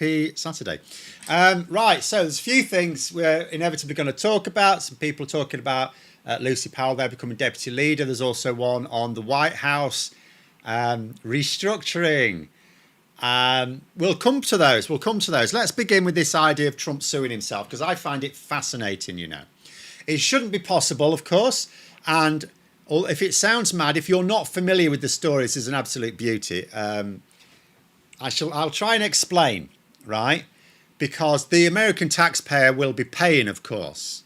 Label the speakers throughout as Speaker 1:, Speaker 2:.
Speaker 1: Happy Saturday. Right, so there's a few things we're inevitably going to talk about. Some people talking about Lucy Powell there becoming deputy leader. There's also one on the White House restructuring. We'll come to those. Let's begin with this idea of Trump suing himself, because I find it fascinating, you know. It shouldn't be possible, of course, and if it sounds mad, if you're not familiar with the story, this is an absolute beauty. I'll try and explain, right? Because the American taxpayer will be paying, of course.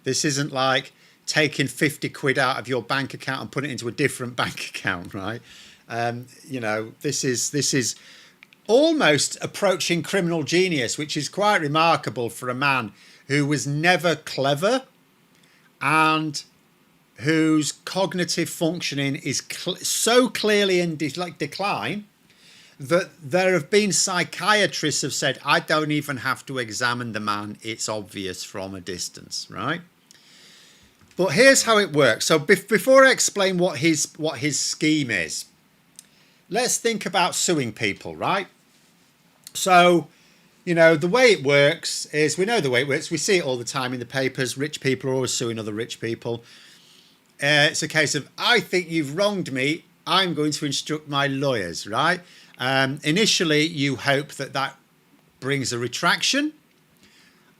Speaker 1: This isn't like taking 50 quid out of your bank account and putting it into a different bank account, right? You know, this is almost approaching criminal genius, which is quite remarkable for a man who was never clever and whose cognitive functioning is so clearly in decline that there have been psychiatrists who have said, I don't even have to examine the man, it's obvious from a distance, right? But here's how it works. So before I explain what his scheme is, let's think about suing people, right? So, you know, the way it works is, we know the way it works. We see it all the time in the papers. Rich people are always suing other rich people. It's a case of, I think you've wronged me. I'm going to instruct my lawyers, right? Initially, you hope that brings a retraction.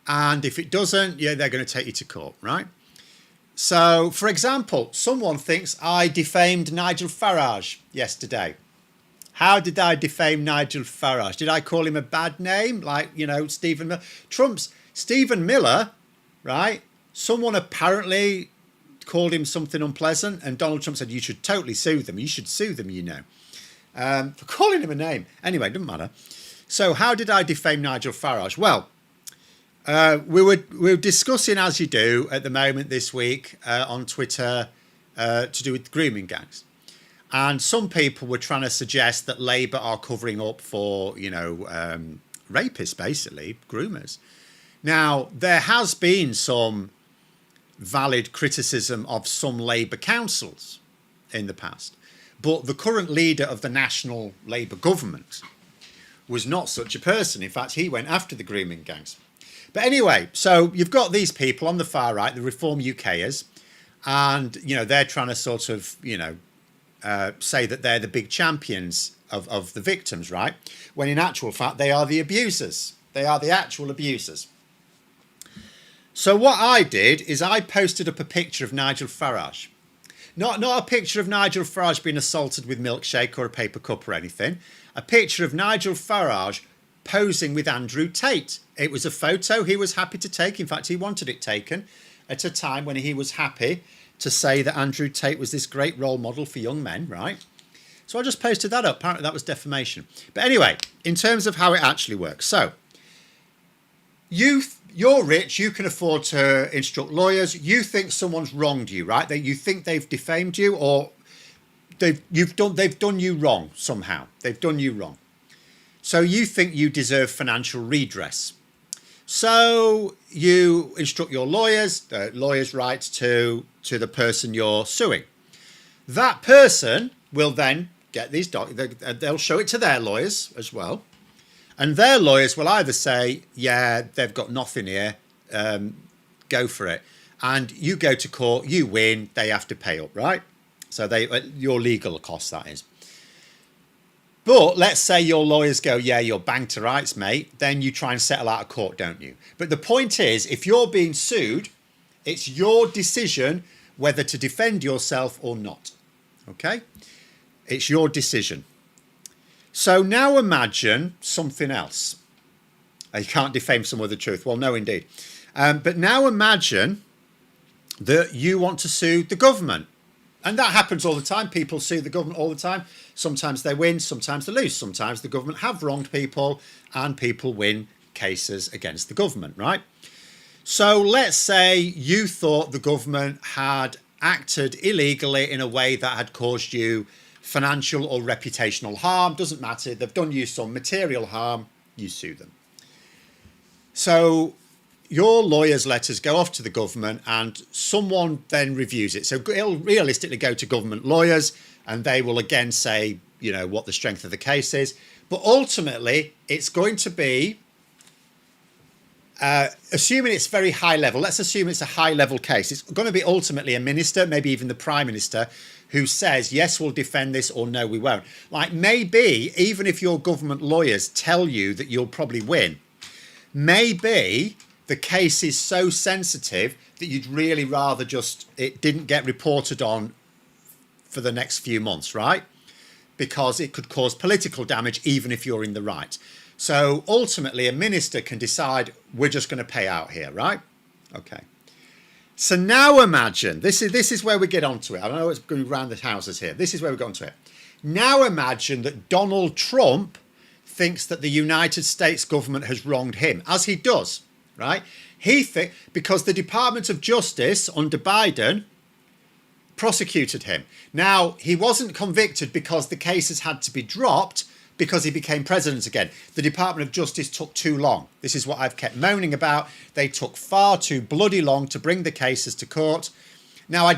Speaker 1: And if it doesn't, yeah, they're going to take you to court, right? So, for example, someone thinks I defamed Nigel Farage yesterday. How did I defame Nigel Farage? Did I call him a bad name? Like, you know, Stephen Miller. Stephen Miller, right? Someone apparently called him something unpleasant, and Donald Trump said, you should totally sue them. You should sue them, you know, for calling him a name. Anyway, doesn't matter. So how did I defame Nigel Farage? Well, we were discussing, as you do at the moment this week on Twitter, to do with grooming gangs. And some people were trying to suggest that Labour are covering up for, you know, rapists, basically, groomers. Now, there has been some valid criticism of some Labour councils in the past. But the current leader of the National Labour government was not such a person. In fact, he went after the grooming gangs. But anyway, so you've got these people on the far right, the Reform UKers, and, you know, they're trying to sort of, you know, say that they're the big champions of the victims, right? When in actual fact, they are the abusers. They are the actual abusers. So what I did is I posted up a picture of Nigel Farage. Not a picture of Nigel Farage being assaulted with milkshake or a paper cup or anything. A picture of Nigel Farage posing with Andrew Tate. It was a photo he was happy to take. In fact, he wanted it taken at a time when he was happy to say that Andrew Tate was this great role model for young men, right? So I just posted that up. Apparently that was defamation. But anyway, in terms of how it actually works. So you're rich, you can afford to instruct lawyers. You think someone's wronged you, right? That you think they've defamed you, or they've done you wrong somehow. They've done you wrong. So you think you deserve financial redress. So you instruct your lawyers. The lawyers write to the person you're suing. That person will then get these documents. They'll show it to their lawyers as well. And their lawyers will either say, yeah, they've got nothing here, go for it. And you go to court, you win, they have to pay up, right? So your legal costs, that is. But let's say your lawyers go, yeah, you're bang to rights, mate. Then you try and settle out of court, don't you? But the point is, if you're being sued, it's your decision whether to defend yourself or not. Okay? It's your decision. So now imagine something else. You can't defame someone with the truth. Well, no, indeed. But now imagine that you want to sue the government. And that happens all the time. People sue the government all the time. Sometimes they win, sometimes they lose. Sometimes the government have wronged people and people win cases against the government, right? So let's say you thought the government had acted illegally in a way that had caused you financial or reputational harm. Doesn't matter. They've done you some material harm. You sue them. So your lawyer's letters go off to the government and someone then reviews it. So it'll realistically go to government lawyers and they will again say, you know, what the strength of the case is. But ultimately, it's going to be, assuming it's very high level, let's assume it's a high level case. It's going to be ultimately a minister, maybe even the prime minister, who says, yes, we'll defend this, or no, we won't. Like, maybe even if your government lawyers tell you that you'll probably win, maybe the case is so sensitive that you'd really rather just it didn't get reported on for the next few months, right? Because it could cause political damage even if you're in the right. So ultimately, a minister can decide, we're just going to pay out here, right? Okay. So now imagine, this is where we get onto it. I know it's going around the houses here. This is where we get onto it. Now imagine that Donald Trump thinks that the United States government has wronged him, as he does, right? Because the Department of Justice under Biden prosecuted him. Now, he wasn't convicted because the cases had to be dropped because he became president again. The Department of Justice took too long. This is what I've kept moaning about. They took far too bloody long to bring the cases to court. Now,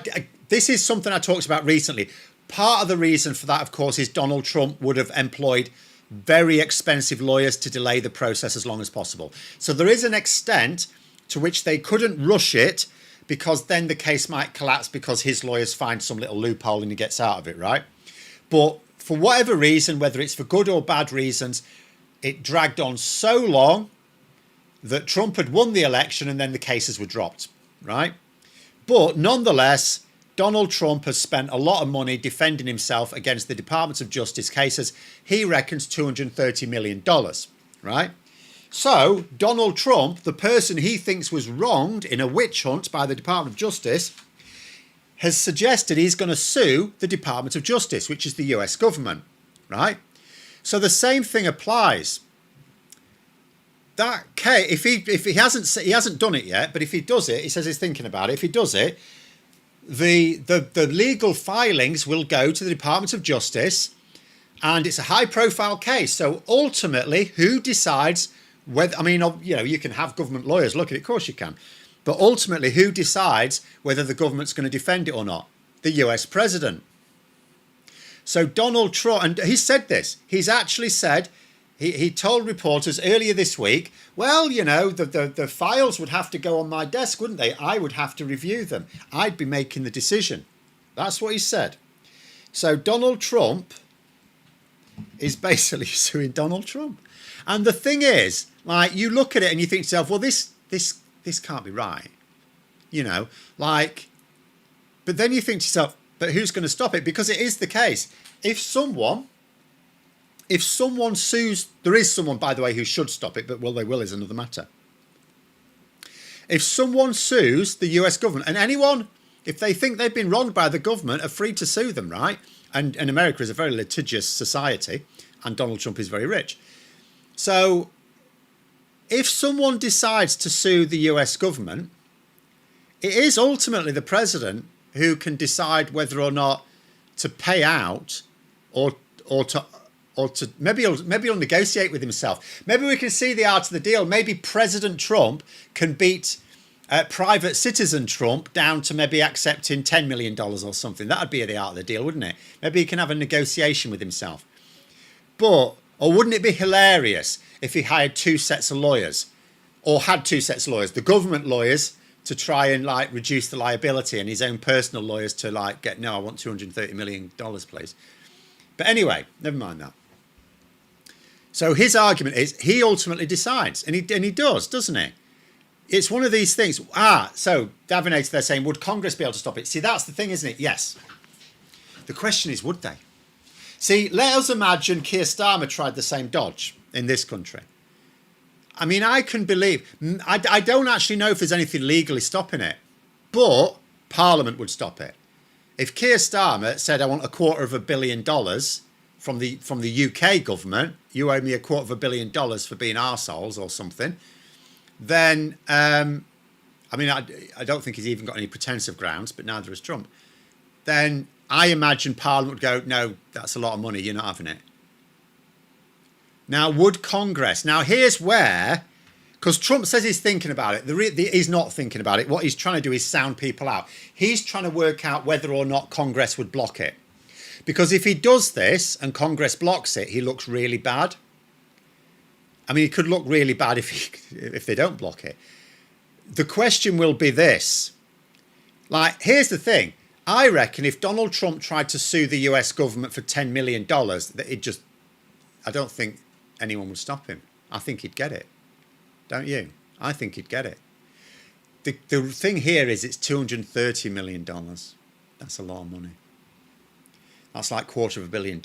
Speaker 1: this is something I talked about recently. Part of the reason for that, of course, is Donald Trump would have employed very expensive lawyers to delay the process as long as possible. So there is an extent to which they couldn't rush it, because then the case might collapse because his lawyers find some little loophole and he gets out of it, right? But for whatever reason, whether it's for good or bad reasons, it dragged on so long that Trump had won the election and then the cases were dropped, right? But nonetheless, Donald Trump has spent a lot of money defending himself against the Department of Justice cases. He reckons $230 million, right? So Donald Trump, the person he thinks was wronged in a witch hunt by the Department of Justice, has suggested he's going to sue the Department of Justice, which is the US government, right? So the same thing applies. That case, if he hasn't done it yet, but if he does it, he says he's thinking about it. If he does it, the legal filings will go to the Department of Justice, and it's a high-profile case. So ultimately, who decides whether? I mean, you know, you can have government lawyers look at it, of course you can. But ultimately, who decides whether the government's going to defend it or not? The US president. So Donald Trump, and he said this, he's actually said, he told reporters earlier this week, well, you know, the files would have to go on my desk, wouldn't they? I would have to review them. I'd be making the decision. That's what he said. So Donald Trump is basically suing Donald Trump. And the thing is, like, you look at it and you think to yourself, well, this can't be right, you know, like, but then you think to yourself, but who's going to stop it? Because it is the case. If someone sues, there is someone, by the way, who should stop it, but will they will is another matter. If someone sues the US government, and anyone, if they think they've been wronged by the government, are free to sue them, right? And America is a very litigious society, and Donald Trump is very rich. So if someone decides to sue the US government, it is ultimately the president who can decide whether or not to pay out or to maybe he'll negotiate with himself. Maybe we can see the art of the deal. Maybe President Trump can beat private citizen Trump down to maybe accepting $10 million or something. That'd be the art of the deal, wouldn't it? Maybe he can have a negotiation with himself. Or wouldn't it be hilarious if he hired two sets of lawyers, or had two sets of lawyers, the government lawyers to try and like reduce the liability, and his own personal lawyers to like get, no, I want $230 million, please. But anyway, never mind that. So his argument is he ultimately decides, and he does, doesn't he? It's one of these things. So Davinator, they're saying, would Congress be able to stop it? See, that's the thing, isn't it? Yes. The question is, would they? See, let us imagine Keir Starmer tried the same dodge in this country. I mean, I can believe, I don't actually know if there's anything legally stopping it, but Parliament would stop it. If Keir Starmer said, I want $250 million from the UK government, you owe me $250 million for being arseholes or something, then, I mean, I don't think he's even got any pretensive grounds, but neither has Trump. Then I imagine Parliament would go, no, that's a lot of money, you're not having it. Now, would Congress? Now, here's where, because Trump says he's thinking about it. He's not thinking about it. What he's trying to do is sound people out. He's trying to work out whether or not Congress would block it. Because if he does this and Congress blocks it, he looks really bad. I mean, it could look really bad if they don't block it. The question will be this. Like, here's the thing. I reckon if Donald Trump tried to sue the US government for $10 million, that I don't think anyone would stop him. I think he'd get it. Don't you? I think he'd get it. The thing here is it's $230 million. That's a lot of money. That's like $250 million.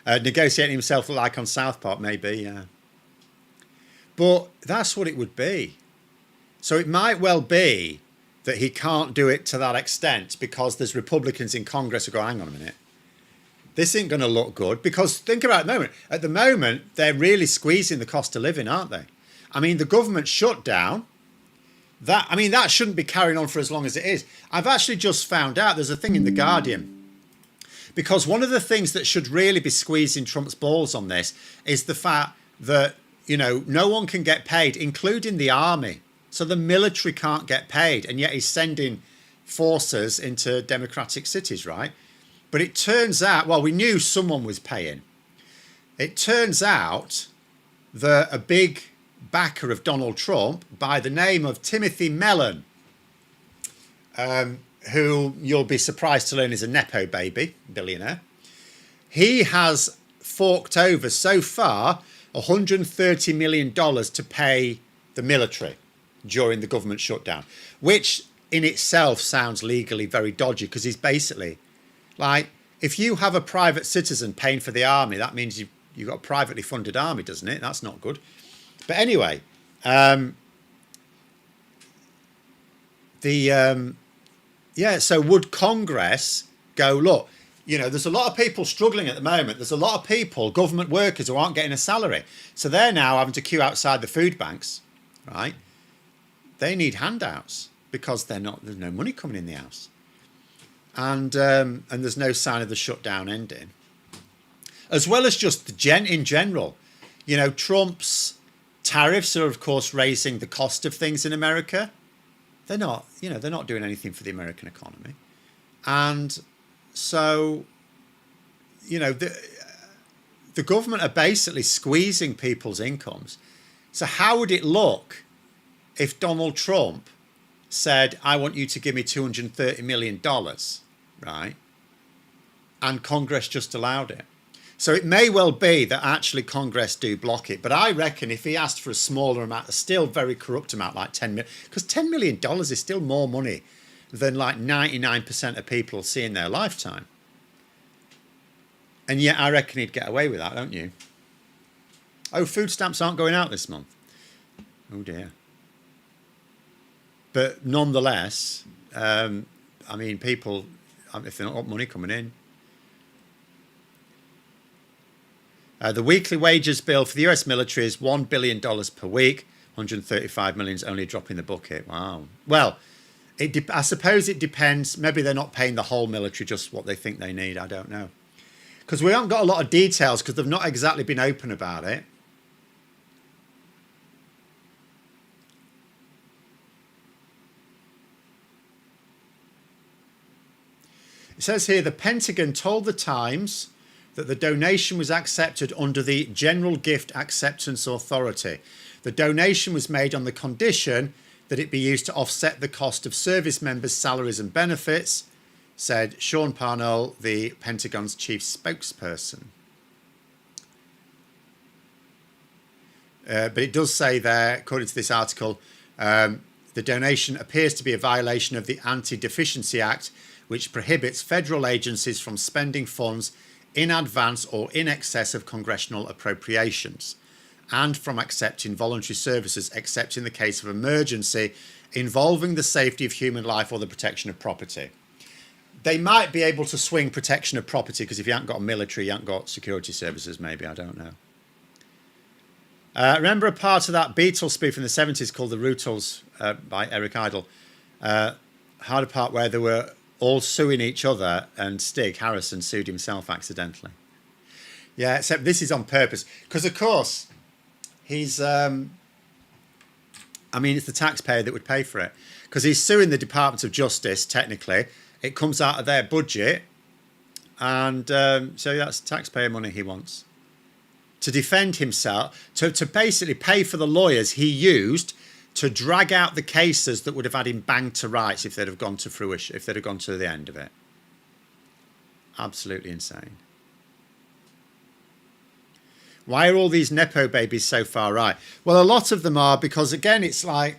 Speaker 1: Negotiating himself like on South Park, maybe, yeah. But that's what it would be. So it might well be that he can't do it to that extent because there's Republicans in Congress who go, hang on a minute, this ain't going to look good. Because think about it at the moment. At the moment, they're really squeezing the cost of living, aren't they? I mean, the government shutdown, that shouldn't be carrying on for as long as it is. I've actually just found out there's a thing in The Guardian. Because one of the things that should really be squeezing Trump's balls on this is the fact that, no one can get paid, including the army. So the military can't get paid, and yet he's sending forces into democratic cities, right? But it turns out, well, we knew someone was paying. It turns out that a big backer of Donald Trump by the name of Timothy Mellon, who you'll be surprised to learn is a Nepo baby, billionaire. He has forked over so far $130 million to pay the military during the government shutdown, which in itself sounds legally very dodgy because he's basically like, if you have a private citizen paying for the army, that means you've got a privately funded army, doesn't it? That's not good. But anyway, so would Congress go, look, there's a lot of people struggling at the moment. There's a lot of people, government workers, who aren't getting a salary. So they're now having to queue outside the food banks, right? They need handouts because there's no money coming in the house. And there's no sign of the shutdown ending. As well as just in general, Trump's tariffs are, of course, raising the cost of things in America. They're not doing anything for the American economy. And so, the government are basically squeezing people's incomes. So how would it look if Donald Trump said, I want you to give me $230 million, right? And Congress just allowed it. So it may well be that actually Congress do block it. But I reckon if he asked for a smaller amount, a still very corrupt amount, like $10 million, because $10 million is still more money than like 99% of people see in their lifetime. And yet I reckon he'd get away with that, don't you? Oh, food stamps aren't going out this month. Oh dear. But nonetheless, people, if they're not got money coming in. The weekly wages bill for the US military is $1 billion per week. 135 million is only a drop in the bucket. Wow. Well, I suppose it depends. Maybe they're not paying the whole military, just what they think they need. I don't know. Because we haven't got a lot of details because they've not exactly been open about it. It says here, the Pentagon told the Times that the donation was accepted under the General Gift Acceptance Authority. The donation was made on the condition that it be used to offset the cost of service members' salaries and benefits, said Sean Parnell, the Pentagon's chief spokesperson. But it does say there, according to this article, the donation appears to be a violation of the Anti-Deficiency Act, which prohibits federal agencies from spending funds in advance or in excess of congressional appropriations, and from accepting voluntary services except in the case of emergency involving the safety of human life or the protection of property. They might be able to swing protection of property because if you haven't got a military, you haven't got security services, maybe, I don't know. Remember a part of that Beatles spoof in the 70s called The Rutles by Eric Idle? Had a part where they were all suing each other and Stig Harrison sued himself accidentally. Yeah, except this is on purpose. Because, of course, it's the taxpayer that would pay for it. Because he's suing the Department of Justice, technically. It comes out of their budget. And so that's taxpayer money he wants. to defend himself, to basically pay for the lawyers he used to drag out the cases that would have had him banged to rights if they'd have gone to fruition, if they'd have gone to the end of it. Absolutely insane. Why are all these Nepo babies so far right? Well, a lot of them are because, again, it's like,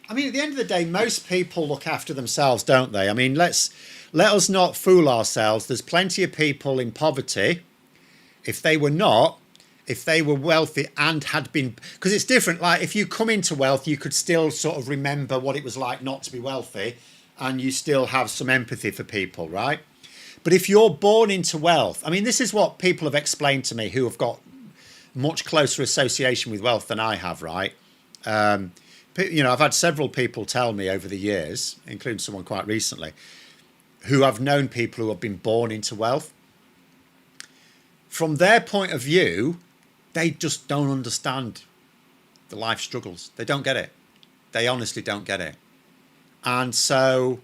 Speaker 1: I mean, at the end of the day, most people look after themselves, don't they? I mean, let us not fool ourselves. There's plenty of people in poverty. If they were wealthy and had been, because it's different. Like if you come into wealth, you could still sort of remember what it was like not to be wealthy, and you still have some empathy for people, right? But if you're born into wealth, I mean, this is what people have explained to me who have got much closer association with wealth than I have, right? You know, I've had several people tell me over the years, including someone quite recently, who I've known people who have been born into wealth. From their point of view, they just don't understand the life struggles. They don't get it. They honestly don't get it. And so,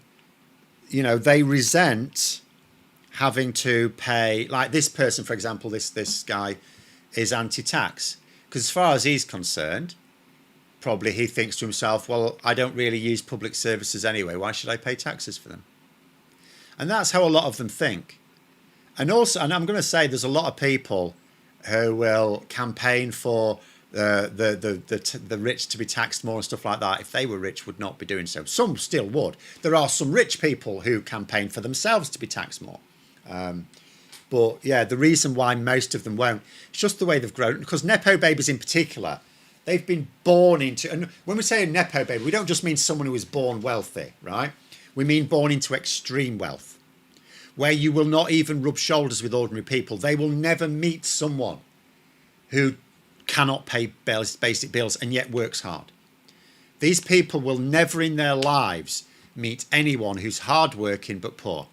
Speaker 1: you know, they resent having to pay, like this person, for example, this guy is anti-tax. Because as far as he's concerned, probably he thinks to himself, well, I don't really use public services anyway. Why should I pay taxes for them? And that's how a lot of them think. And also, and I'm going to say there's a lot of people who will campaign for the rich to be taxed more and stuff like that. If they were rich, would not be doing so. Some still would. There are some rich people who campaign for themselves to be taxed more. But yeah, the reason why most of them won't, it's just the way they've grown. Because Nepo babies in particular, they've been born into, and when we say a Nepo baby, we don't just mean someone who was born wealthy, right? We mean born into extreme wealth, where you will not even rub shoulders with ordinary people. They will never meet someone who cannot pay basic bills and yet works hard. These people will never in their lives meet anyone who's hardworking but poor.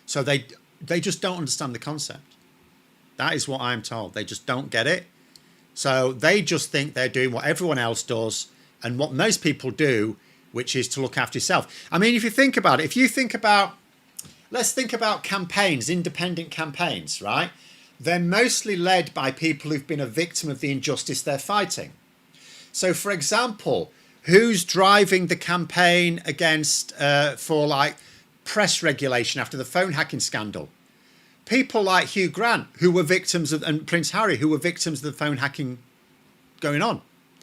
Speaker 1: So they just don't understand the concept. That is what I'm told. They just don't get it. So they just think they're doing what everyone else does and what most people do, which is to look after yourself. I mean, if you think about it, let's think about campaigns, independent campaigns, right? They're mostly led by people who've been a victim of the injustice they're fighting. So, for example, who's driving the campaign against, for like press regulation after the phone hacking scandal? People like Hugh Grant, who were victims of, and Prince Harry, who were victims of the phone hacking going on,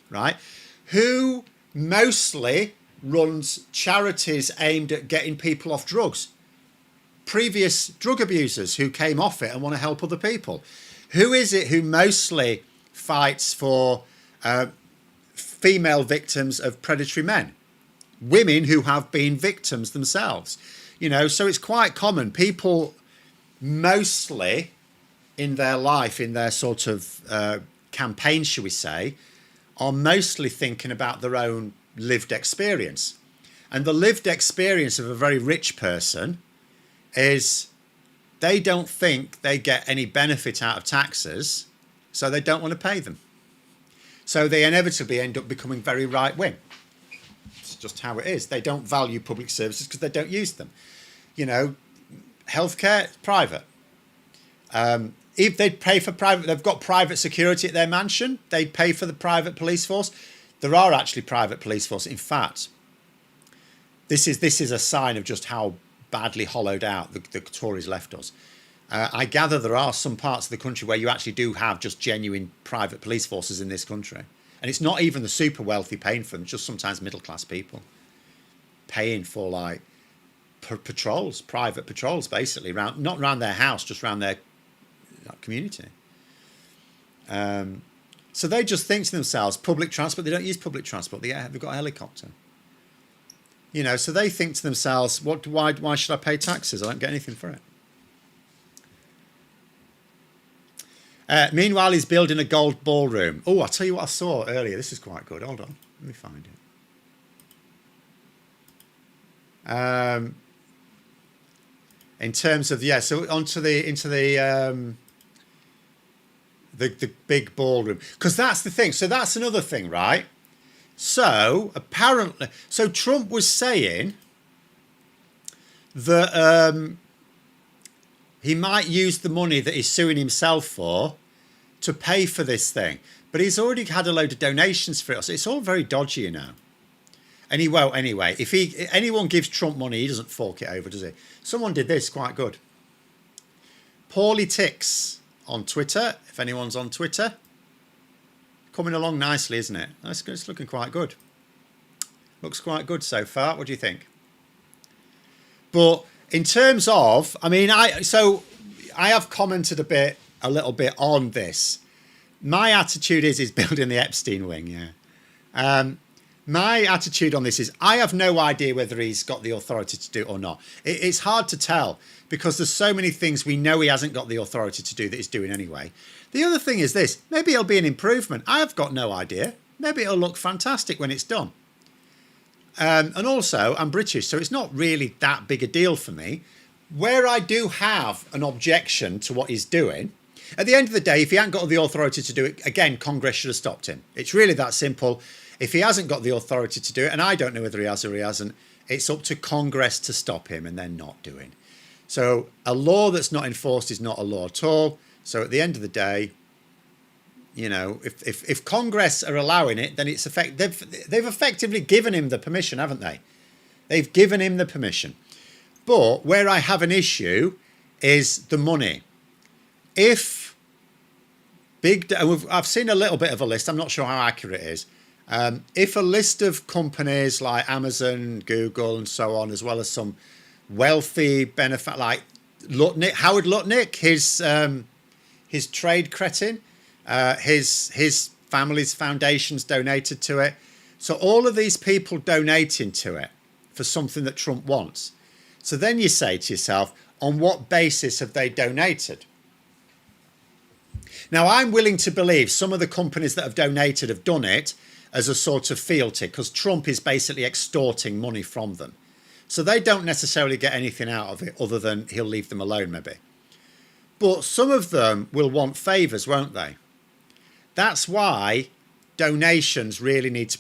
Speaker 1: right? Who mostly runs charities aimed at getting people off drugs? Previous drug abusers who came off it and want to help other people. Who is it who mostly fights for female victims of predatory men? Women who have been victims themselves. You know, so it's quite common. People mostly in their life, in their sort of campaign, shall we say, are mostly thinking about their own lived experience. And the lived experience of a very rich person is they don't think they get any benefit out of taxes, so they don't want to pay them. So they inevitably end up becoming very right-wing. It's just how it is. They don't value public services because they don't use them. You know, healthcare, private. If they pay for private, they've got private security at their mansion, they pay for the private police force. There are actually private police forces. In fact, this is a sign of just how badly hollowed out the Tories left us. I gather there are some parts of the country where you actually do have just genuine private police forces in this country. And it's not even the super wealthy paying for them, just sometimes middle class people paying for like patrols, private patrols, basically, not around their house, just around their community. So they just think to themselves, public transport, they don't use public transport, they've got a helicopter. You know, so they think to themselves, why should I pay taxes? I don't get anything for it. Meanwhile, he's building a gold ballroom. Oh, I'll tell you what I saw earlier. This is quite good. Hold on. Let me find it. In terms of, yeah, so into the big ballroom. Because that's the thing. So that's another thing, right? So apparently, so Trump was saying that he might use the money that he's suing himself for to pay for this thing. But he's already had a load of donations for it. So it's all very dodgy, you know. And he won't anyway. If anyone gives Trump money, he doesn't fork it over, does he? Someone did this quite good. Paulie Tix on Twitter, if anyone's on Twitter. Coming along nicely, isn't it? It's looking quite good. Looks quite good so far. What do you think? But in terms of, I mean, I have commented a little bit on this. My attitude is building the Epstein wing, yeah. My attitude on this is I have no idea whether he's got the authority to do it or not. It's hard to tell because there's so many things we know he hasn't got the authority to do that he's doing anyway. The other thing is this, maybe it'll be an improvement. I have got no idea. Maybe it'll look fantastic when it's done. And also, I'm British, so it's not really that big a deal for me. Where I do have an objection to what he's doing, at the end of the day, if he hasn't got the authority to do it, again, Congress should have stopped him. It's really that simple. If he hasn't got the authority to do it, and I don't know whether he has or he hasn't, it's up to Congress to stop him, and they're not doing. So a law that's not enforced is not a law at all. So at the end of the day, you know, if Congress are allowing it, then it's they've effectively given him the permission, haven't they? They've given him the permission. But where I have an issue is the money. If I've seen a little bit of a list, I'm not sure how accurate it is. If a list of companies like Amazon, Google, and so on, as well as some wealthy benefit like Lutnick, Howard Lutnick, his trade cretin, his family's foundations donated to it. So all of these people donating to it for something that Trump wants. So then you say to yourself, on what basis have they donated? Now, I'm willing to believe some of the companies that have donated have done it as a sort of fealty because Trump is basically extorting money from them. So they don't necessarily get anything out of it other than he'll leave them alone maybe. But some of them will want favours, won't they? That's why donations really need to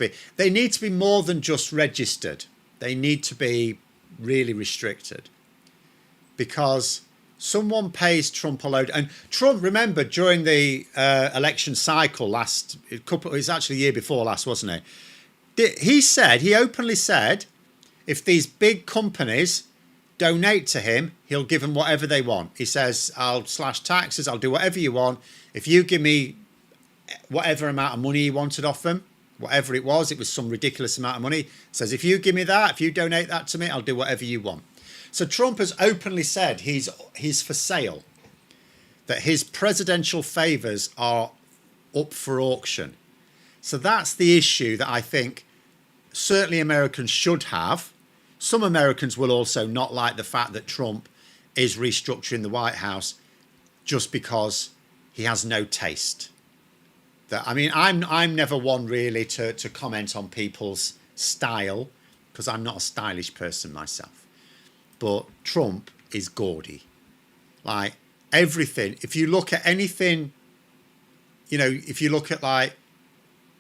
Speaker 1: be more than just registered. They need to be really restricted because someone pays Trump a load. And Trump, remember, during the election cycle it's actually the year before last, wasn't it? He openly said, if these big companies donate to him, he'll give them whatever they want. He says, I'll slash taxes, I'll do whatever you want. If you give me whatever amount of money he wanted off them, whatever it was some ridiculous amount of money. He says, if you give me that, if you donate that to me, I'll do whatever you want. So Trump has openly said he's for sale, that his presidential favours are up for auction. So that's the issue that I think certainly Americans should have. Some Americans will also not like the fact that Trump is restructuring the White House just because he has no taste. I mean, I'm never one really to comment on people's style because I'm not a stylish person myself. But Trump is gaudy. Like everything, if you look at anything, you know, if you look at like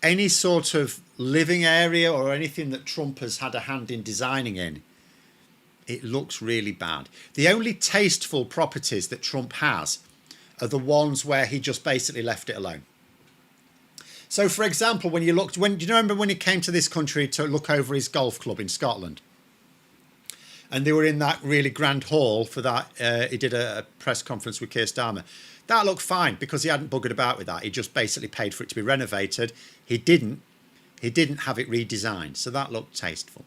Speaker 1: any sort of living area or anything that Trump has had a hand in designing in, it looks really bad. The only tasteful properties that Trump has are the ones where he just basically left it alone. So, for example, do you remember when he came to this country to look over his golf club in Scotland? And they were in that really grand hall for that. He did a press conference with Keir Starmer. That looked fine because he hadn't buggered about with that. He just basically paid for it to be renovated. He didn't have it redesigned. So that looked tasteful.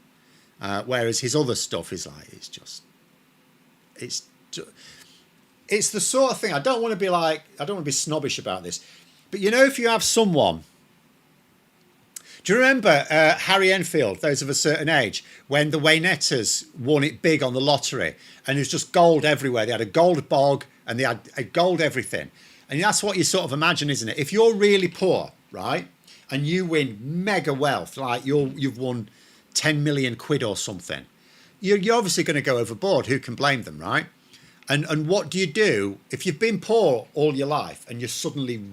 Speaker 1: Whereas his other stuff is like, it's the sort of thing. I don't want to be snobbish about this. But you know, if you have someone, do you remember Harry Enfield, those of a certain age, when the Waynettas won it big on the lottery and it was just gold everywhere? They had a gold bog and they had a gold everything. And that's what you sort of imagine, isn't it? If you're really poor, right, and you win mega wealth, like you've won 10 million quid or something, you're obviously going to go overboard. Who can blame them, right? And what do you do if you've been poor all your life and you're suddenly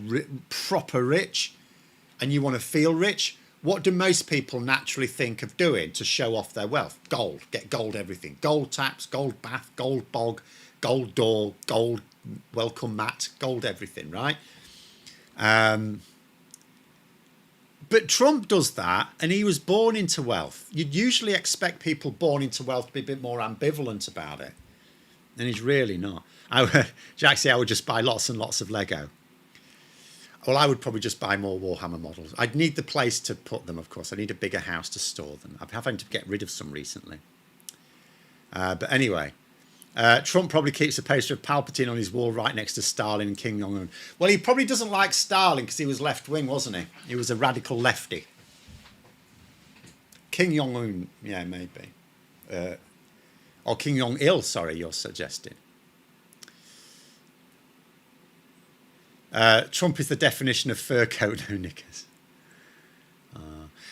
Speaker 1: proper rich and you want to feel rich? What do most people naturally think of doing to show off their wealth? Gold. Get gold everything. Gold taps, gold bath, gold bog, gold door, gold welcome mat, gold everything, right? Um, but Trump does that, and he was born into wealth. You'd usually expect people born into wealth to be a bit more ambivalent about it, and he's really not. Jack said I would just buy lots and lots of Lego. Well, I would probably just buy more Warhammer models. I'd need the place to put them, of course. I need a bigger house to store them. I'm having to get rid of some recently. But anyway, Trump probably keeps a poster of Palpatine on his wall right next to Stalin and Kim Jong-un. Well, he probably doesn't like Stalin because he was left-wing, wasn't he? He was a radical lefty. Kim Jong-un, yeah, maybe. Or Kim Jong-il, sorry, you're suggesting. Trump is the definition of fur coat, no knickers.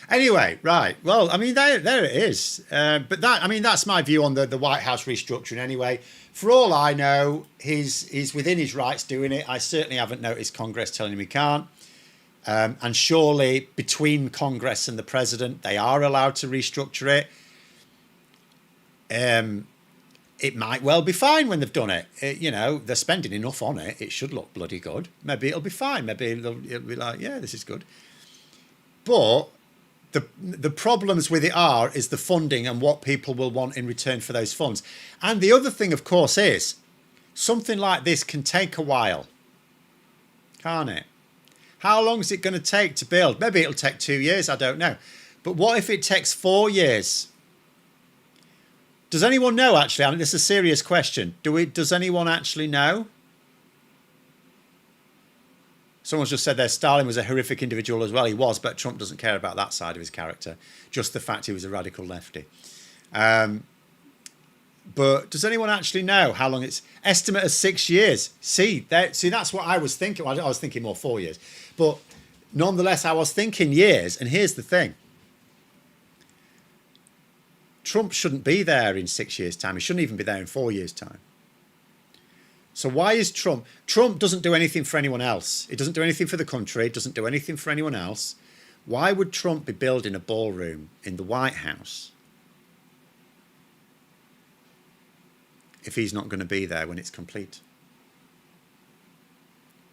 Speaker 1: Anyway, right. Well, I mean, there it is. But that's my view on the White House restructuring. Anyway, for all I know, he's within his rights doing it. I certainly haven't noticed Congress telling him he can't. And surely between Congress and the president, they are allowed to restructure it. It might well be fine when they've done it. They're spending enough on it. It should look bloody good. Maybe it'll be fine. Maybe it'll be like, yeah, this is good. But the problems with it is the funding and what people will want in return for those funds. And the other thing, of course, is something like this can take a while, can't it? How long is it going to take to build? Maybe it'll take 2 years. I don't know. But what if it takes 4 years? Does anyone know, actually? I mean, this is a serious question. Does anyone actually know? Someone's just said there, Stalin was a horrific individual as well. He was, but Trump doesn't care about that side of his character. Just the fact he was a radical lefty. But does anyone actually know how long it's... Estimate of 6 years. See, that's what I was thinking. Well, I was thinking more 4 years. But nonetheless, I was thinking years. And here's the thing. Trump shouldn't be there in 6 years' time. He shouldn't even be there in 4 years' time. So why is Trump... Trump doesn't do anything for anyone else. He doesn't do anything for the country. He doesn't do anything for anyone else. Why would Trump be building a ballroom in the White House if he's not going to be there when it's complete?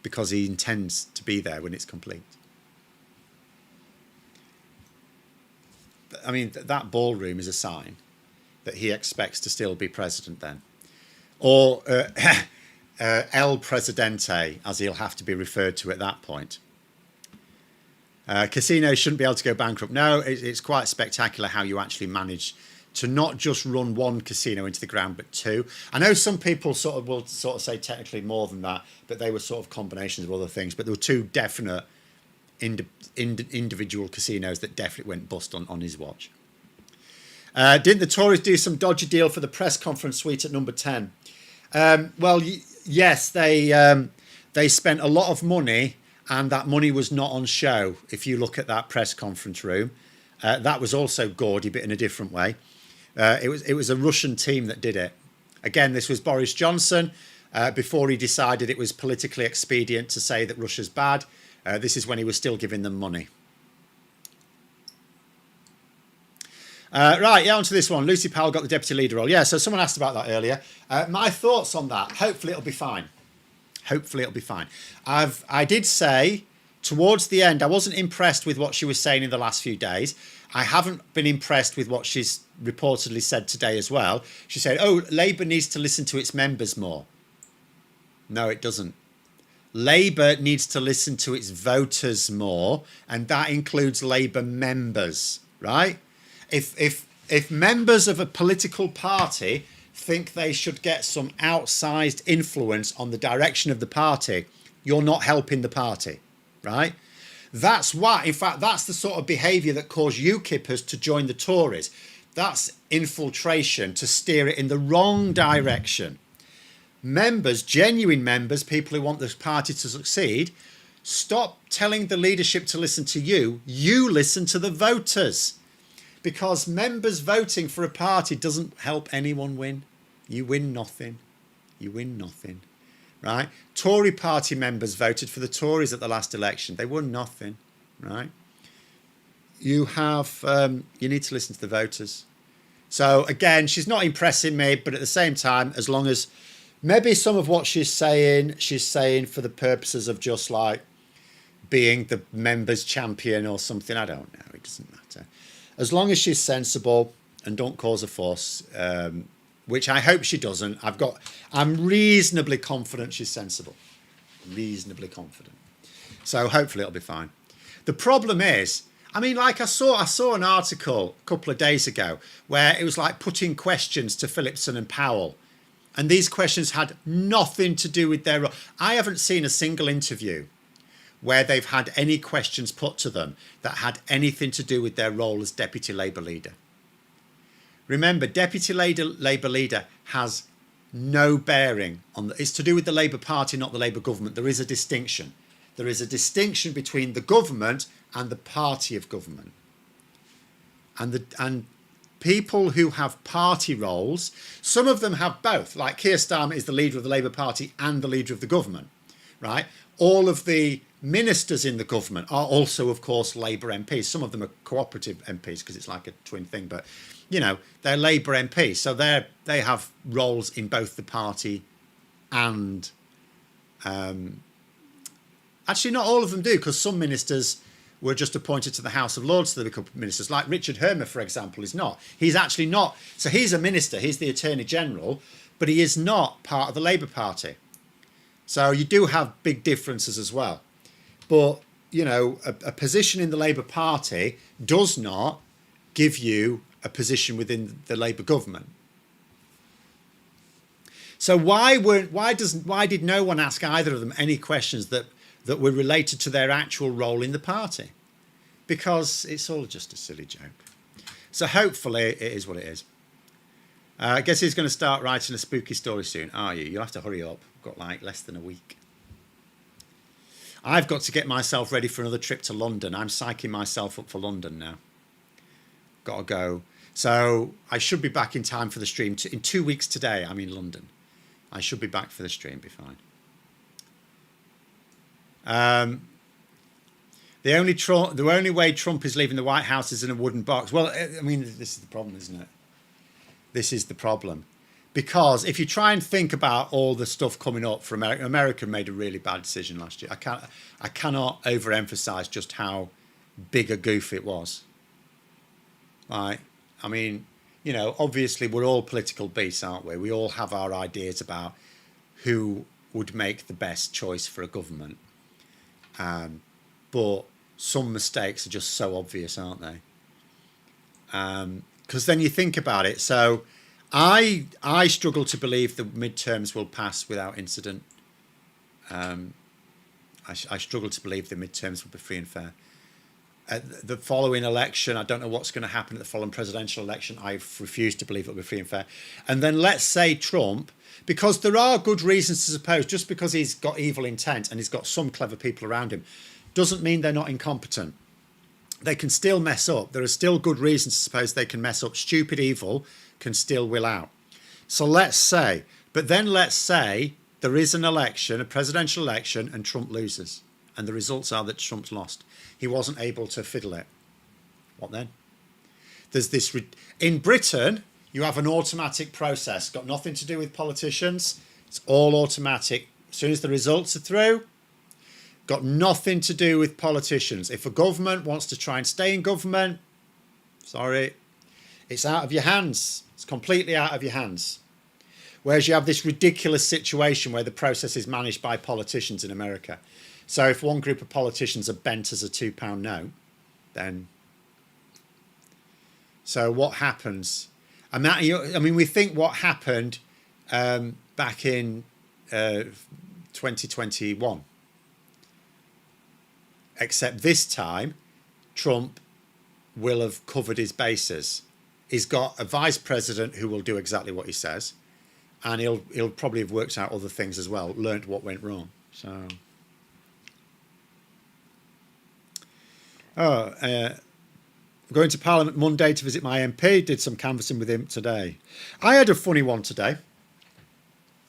Speaker 1: Because he intends to be there when it's complete. I mean, that ballroom is a sign that he expects to still be president then. Or El Presidente, as he'll have to be referred to at that point. Casinos shouldn't be able to go bankrupt. No, it's quite spectacular how you actually manage to not just run one casino into the ground, but two. I know some people will say technically more than that, but they were sort of combinations of other things. But there were two definite individual casinos that definitely went bust on his watch. Didn't the Tories do some dodgy deal for the press conference suite at number 10? Well, yes, they spent a lot of money, and that money was not on show. If you look at that press conference room, that was also gaudy, but in a different way. It was a Russian team that did it. Again, this was Boris Johnson before he decided it was politically expedient to say that Russia's bad. This is when he was still giving them money. Right, yeah, on to this one. Lucy Powell got the deputy leader role. Yeah, so someone asked about that earlier. My thoughts on that. Hopefully it'll be fine. Hopefully it'll be fine. I did say towards the end, I wasn't impressed with what she was saying in the last few days. I haven't been impressed with what she's reportedly said today as well. She said, Labour needs to listen to its members more. No, it doesn't. Labour needs to listen to its voters more, and that includes Labour members, right? If members of a political party think they should get some outsized influence on the direction of the party, you're not helping the party, right? That's why, in fact, that's the sort of behaviour that caused UKIPers to join the Tories. That's infiltration to steer it in the wrong direction. Members, genuine members, people who want the party to succeed, stop telling the leadership to listen to you. You listen to the voters. Because members voting for a party doesn't help anyone win. You win nothing. You win nothing. Right? Tory party members voted for the Tories at the last election. They won nothing. Right? You need to listen to the voters. So again, she's not impressing me, but at the same time, as long as maybe some of what she's saying for the purposes of just like being the members' champion or something. I don't know. It doesn't matter. As long as she's sensible and don't cause a fuss, which I hope she doesn't. I'm reasonably confident she's sensible. Reasonably confident. So hopefully it'll be fine. The problem is, I mean, like I saw an article a couple of days ago where it was like putting questions to Phillipson and Powell. And these questions had nothing to do with their role. I haven't seen a single interview where they've had any questions put to them that had anything to do with their role as Deputy Labour leader. Remember, Deputy Labour leader has no bearing on it's to do with the Labour Party, not the Labour government. There is a distinction. There is a distinction between the government and the party of government. And people who have party roles, some of them have both. Like Keir Starmer is the leader of the Labour Party and the leader of the government, right? All of the ministers in the government are also, of course, Labour MPs. Some of them are cooperative MPs because it's like a twin thing, but you know, they're Labour MPs. So they have roles in both the party and actually not all of them do, because some ministers were just appointed to the House of Lords, so they become ministers. Like Richard Hermer, for example, is not. He's actually not. So he's a minister. He's the Attorney General, but he is not part of the Labour Party. So you do have big differences as well. But, you know, a position in the Labour Party does not give you a position within the Labour government. So why did no one ask either of them any questions that were related to their actual role in the party? Because it's all just a silly joke. So hopefully it is what it is. I guess he's going to start writing a spooky story soon, are you? You'll have to hurry up. Got like less than a week. I've got to get myself ready for another trip to London. I'm psyching myself up for London now. Got to go. So I should be back in time for the stream. In 2 weeks today, I'm in London. I should be back for the stream, be fine. The only way Trump is leaving the White House is in a wooden box. Well, I mean, this is the problem, isn't it? This is the problem. Because if you try and think about all the stuff coming up for America, America made a really bad decision last year. I cannot overemphasize just how big a goof it was. Right? I mean, you know, obviously we're all political beasts, aren't we? We all have our ideas about who would make the best choice for a government. But some mistakes are just so obvious, aren't they? Because then you think about it. So I struggle to believe the midterms will pass without incident. I struggle to believe the midterms will be free and fair. The following election, I don't know what's going to happen at the following presidential election. I refuse to believe it'll be free and fair. And then let's say Trump, because there are good reasons to suppose, just because he's got evil intent and he's got some clever people around him, doesn't mean they're not incompetent. They can still mess up. There are still good reasons to suppose they can mess up. Stupid evil can still will out. So let's say there is an election, a presidential election, and Trump loses. And the results are that Trump's lost. He wasn't able to fiddle it. What then? There's this... In Britain, you have an automatic process. Got nothing to do with politicians. It's all automatic. As soon as the results are through, got nothing to do with politicians. If a government wants to try and stay in government, sorry, it's out of your hands. It's completely out of your hands. Whereas you have this ridiculous situation where the process is managed by politicians in America. So if one group of politicians are bent as a £2 note, then... So what happens? And that, I mean, we think what happened back in 2021. Except this time, Trump will have covered his bases. He's got a vice president who will do exactly what he says. And he'll probably have worked out other things as well, learnt what went wrong. So... going to Parliament Monday to visit my MP. Did some canvassing with him today. I had a funny one today.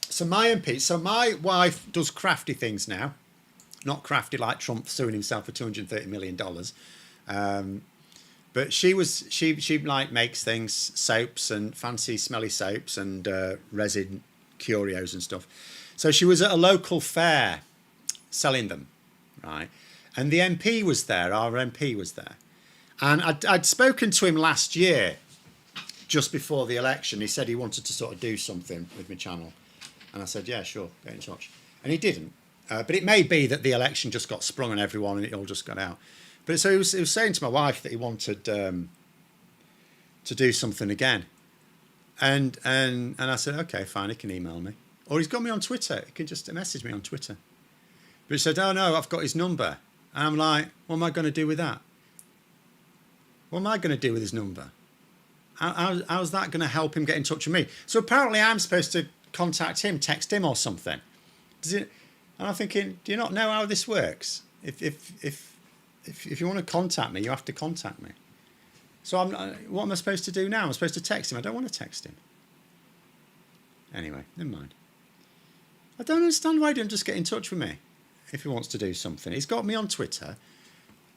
Speaker 1: So my MP, so my wife does crafty things now. Not crafty like Trump suing himself for $230 million. But she like makes things, soaps and fancy smelly soaps and resin curios and stuff. So she was at a local fair selling them, right? And the MP was there, our MP was there. And I'd spoken to him last year, just before the election. He said he wanted to sort of do something with my channel. And I said, yeah, sure, get in touch. And he didn't. But it may be that the election just got sprung on everyone and it all just got out. But so he was saying to my wife that he wanted to do something again. And I said, okay, fine, he can email me. Or he's got me on Twitter. He can just message me on Twitter. But he said, oh, no, I've got his number. And I'm like, what am I going to do with that? What am I going to do with his number? How's that going to help him get in touch with me? So apparently I'm supposed to contact him, text him or something. And I'm thinking, do you not know how this works? If you want to contact me, you have to contact me. So what am I supposed to do now? I'm supposed to text him. I don't want to text him. Anyway, never mind. I don't understand why he didn't just get in touch with me if he wants to do something. He's got me on Twitter.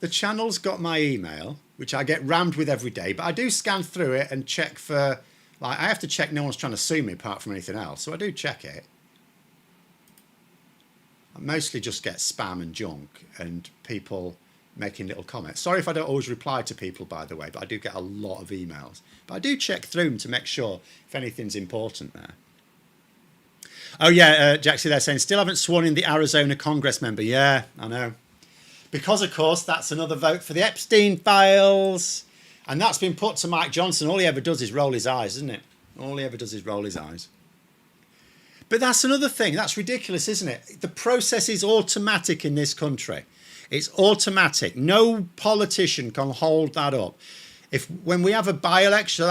Speaker 1: The channel's got my email, which I get rammed with every day, but I do scan through it and check for, like, I have to check no one's trying to sue me apart from anything else, so I do check it. I mostly just get spam and junk and people making little comments. Sorry if I don't always reply to people, by the way, but I do get a lot of emails. But I do check through them to make sure if anything's important there. Oh, yeah, Jaxie, they're saying, still haven't sworn in the Arizona Congress member. Yeah, I know. Because, of course, that's another vote for the Epstein files. And that's been put to Mike Johnson. All he ever does is roll his eyes, isn't it? All he ever does is roll his eyes. But that's another thing. That's ridiculous, isn't it? The process is automatic in this country. It's automatic. No politician can hold that up. When we have a by-election,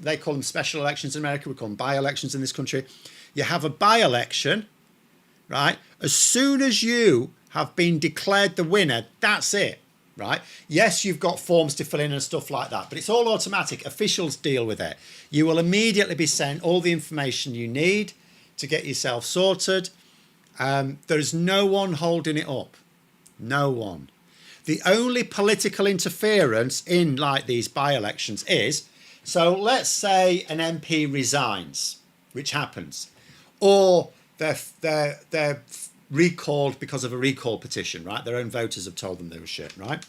Speaker 1: they call them special elections in America. We call them by-elections in this country. You have a by-election, right? As soon as you have been declared the winner, that's it, right? Yes, you've got forms to fill in and stuff like that, but it's all automatic. Officials deal with it. You will immediately be sent all the information you need to get yourself sorted. There's no one holding it up. No one. The only political interference in like these by-elections is, so let's say an MP resigns, which happens, or they're recalled because of a recall petition, right? Their own voters have told them they were shit, right?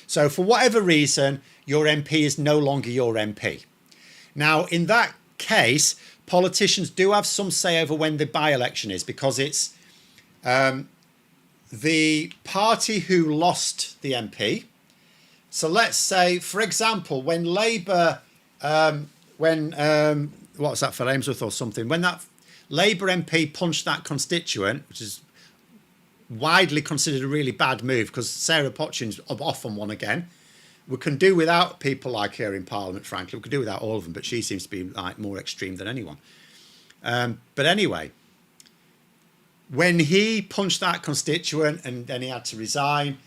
Speaker 1: So for whatever reason, your MP is no longer your MP. Now, in that case, politicians do have some say over when the by-election is, because it's the party who lost the MP. So let's say, for example, when Labour, what was that, for Ainsworth or something, when that Labour MP punched that constituent, which is widely considered a really bad move because Sarah Potchin's off on one again. We can do without people like her in Parliament, frankly. We could do without all of them, but she seems to be like more extreme than anyone. But anyway, when he punched that constituent and then he had to resign,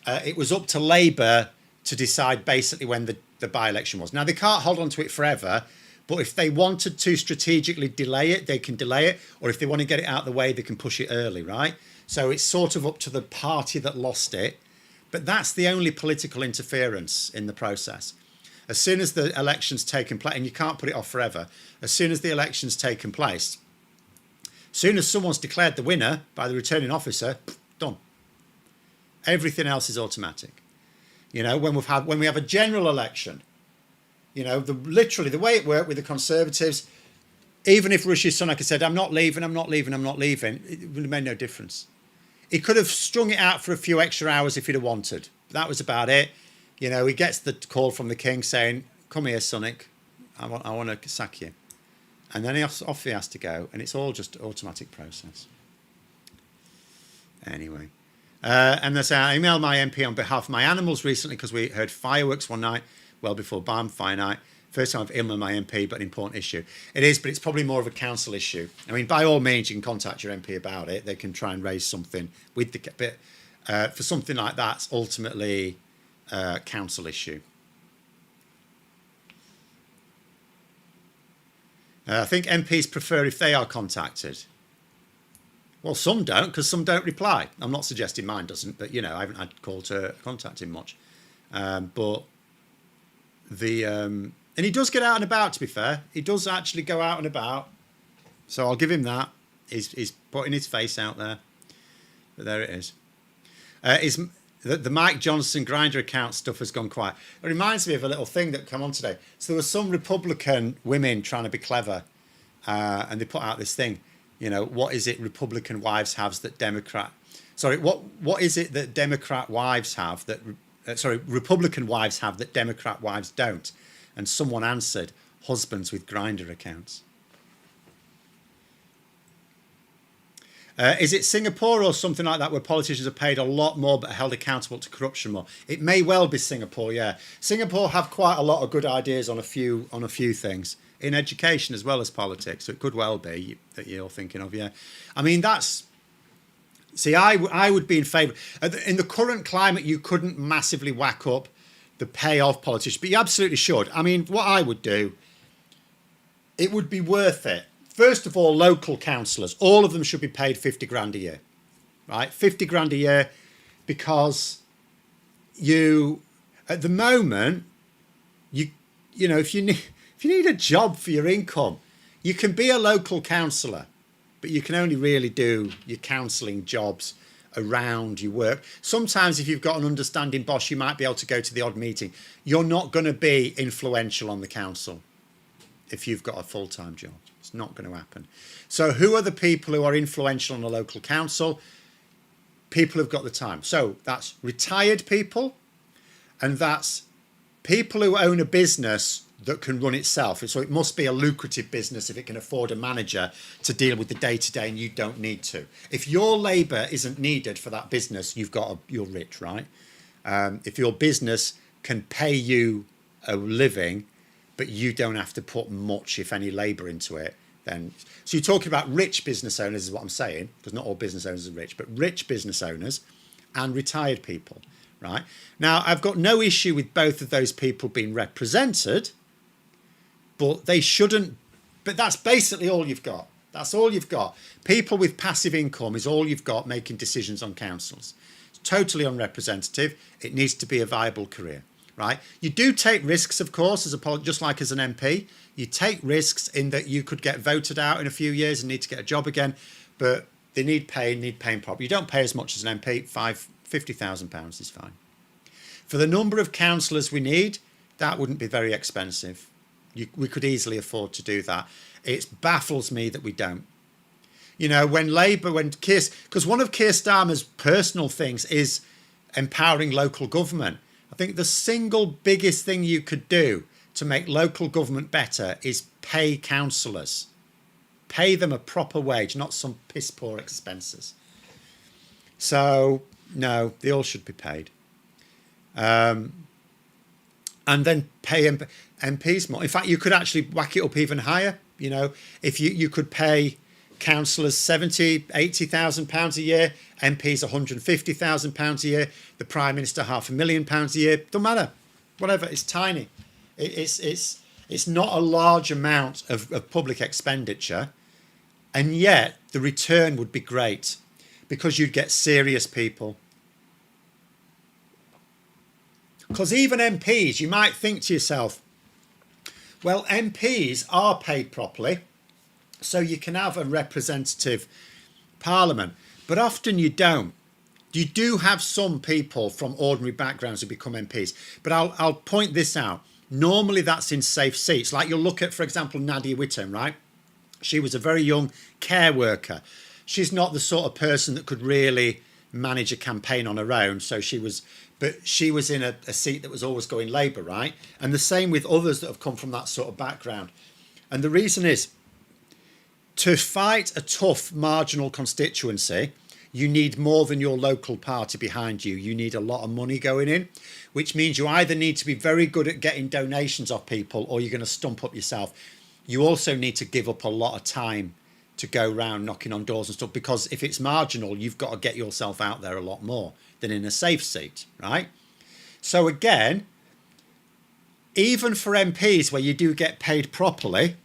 Speaker 1: it was up to Labour to decide basically when the by-election was. Now, they can't hold on to it forever, but if they wanted to strategically delay it, they can delay it. Or if they want to get it out of the way, they can push it early, right? So it's sort of up to the party that lost it. But that's the only political interference in the process. As soon as the election's taken place, and you can't put it off forever, as soon as the election's taken place, as soon as someone's declared the winner by the returning officer, done. Everything else is automatic. You know, when we have a general election, you know, literally the way it worked with the Conservatives, even if Rishi Sunak had said, I'm not leaving, it would have made no difference. He could have strung it out for a few extra hours if he'd have wanted. That was about it. You know, he gets the call from the king saying, come here, Sunak, I want to sack you. And then off he has to go, and it's all just automatic process. Anyway. And they say, I emailed my MP on behalf of my animals recently because we heard fireworks one night, well before bonfire night. First time I've emailed my MP, but an important issue. It is, but it's probably more of a council issue. I mean, by all means, you can contact your MP about it. They can try and raise something with the bit. For something like that, it's ultimately a council issue. I think MPs prefer if they are contacted. Well, some don't, because some don't reply. I'm not suggesting mine doesn't, but, you know, I haven't had call to contact him much. But and he does get out and about, to be fair. He does actually go out and about. So I'll give him that. He's putting his face out there. But there it is. The Mike Johnson Grindr account stuff has gone quiet. It reminds me of a little thing that came on today. So there were some Republican women trying to be clever, and they put out this thing. You know, what is it Republican wives have that Democrat? Sorry, what is it that Democrat wives have that? Republican wives have that Democrat wives don't? And someone answered, husbands with Grindr accounts. Is it Singapore or something like that where politicians are paid a lot more but are held accountable to corruption more? It may well be Singapore, yeah. Singapore have quite a lot of good ideas on a few things in education as well as politics. So it could well be that you're thinking of, yeah. I mean, that's... See, I would be in favour. In the current climate, you couldn't massively whack up the pay of politicians, but you absolutely should. I mean, what I would do, it would be worth it. First of all, local councillors, all of them should be paid 50 grand a year, right? 50 grand a year, because you, at the moment, you know, if you need a job for your income, you can be a local councillor, but you can only really do your counselling jobs around your work. Sometimes if you've got an understanding boss, you might be able to go to the odd meeting. You're not going to be influential on the council if you've got a full-time job. It's not going to happen. So who are the people who are influential on a local council? People who've got the time. So that's retired people, and that's people who own a business that can run itself. So it must be a lucrative business if it can afford a manager to deal with the day-to-day and you don't need to. If your labour isn't needed for that business, you're rich, right? If your business can pay you a living, but you don't have to put much, if any, labour into it, then... So you're talking about rich business owners is what I'm saying, because not all business owners are rich, but rich business owners and retired people, right? Now, I've got no issue with both of those people being represented, but they shouldn't... But that's basically all you've got. That's all you've got. People with passive income is all you've got making decisions on councils. It's totally unrepresentative. It needs to be a viable career. Right? You do take risks, of course, just like as an MP. You take risks in that you could get voted out in a few years and need to get a job again, but they need paying properly. You don't pay as much as an MP. £50,000 is fine. For the number of councillors we need, that wouldn't be very expensive. We could easily afford to do that. It baffles me that we don't. You know, because one of Keir Starmer's personal things is empowering local government. I think the single biggest thing you could do to make local government better is pay councillors. Pay them a proper wage, not some piss poor expenses. So, no, they all should be paid. And then pay MPs more. In fact, you could actually whack it up even higher. You know, if you could pay councillors £80,000 a year, MPs £150,000 a year, the Prime Minister £500,000 a year. Don't matter, whatever. It's tiny. It's not a large amount of public expenditure, and yet the return would be great because you'd get serious people. Because even MPs, you might think to yourself, well, MPs are paid properly, so you can have a representative parliament, but often you don't. You do have some people from ordinary backgrounds who become MPs, but I'll point this out. Normally that's in safe seats. Like you'll look at, for example, Nadia Whittome, right? She was a very young care worker. She's not the sort of person that could really manage a campaign on her own, so she was in a seat that was always going Labour, right? And the same with others that have come from that sort of background. And the reason is, to fight a tough marginal constituency, you need more than your local party behind you. You need a lot of money going in, which means you either need to be very good at getting donations off people or you're going to stump up yourself. You also need to give up a lot of time to go around knocking on doors and stuff, because if it's marginal, you've got to get yourself out there a lot more than in a safe seat, right? So again, even for MPs where you do get paid properly,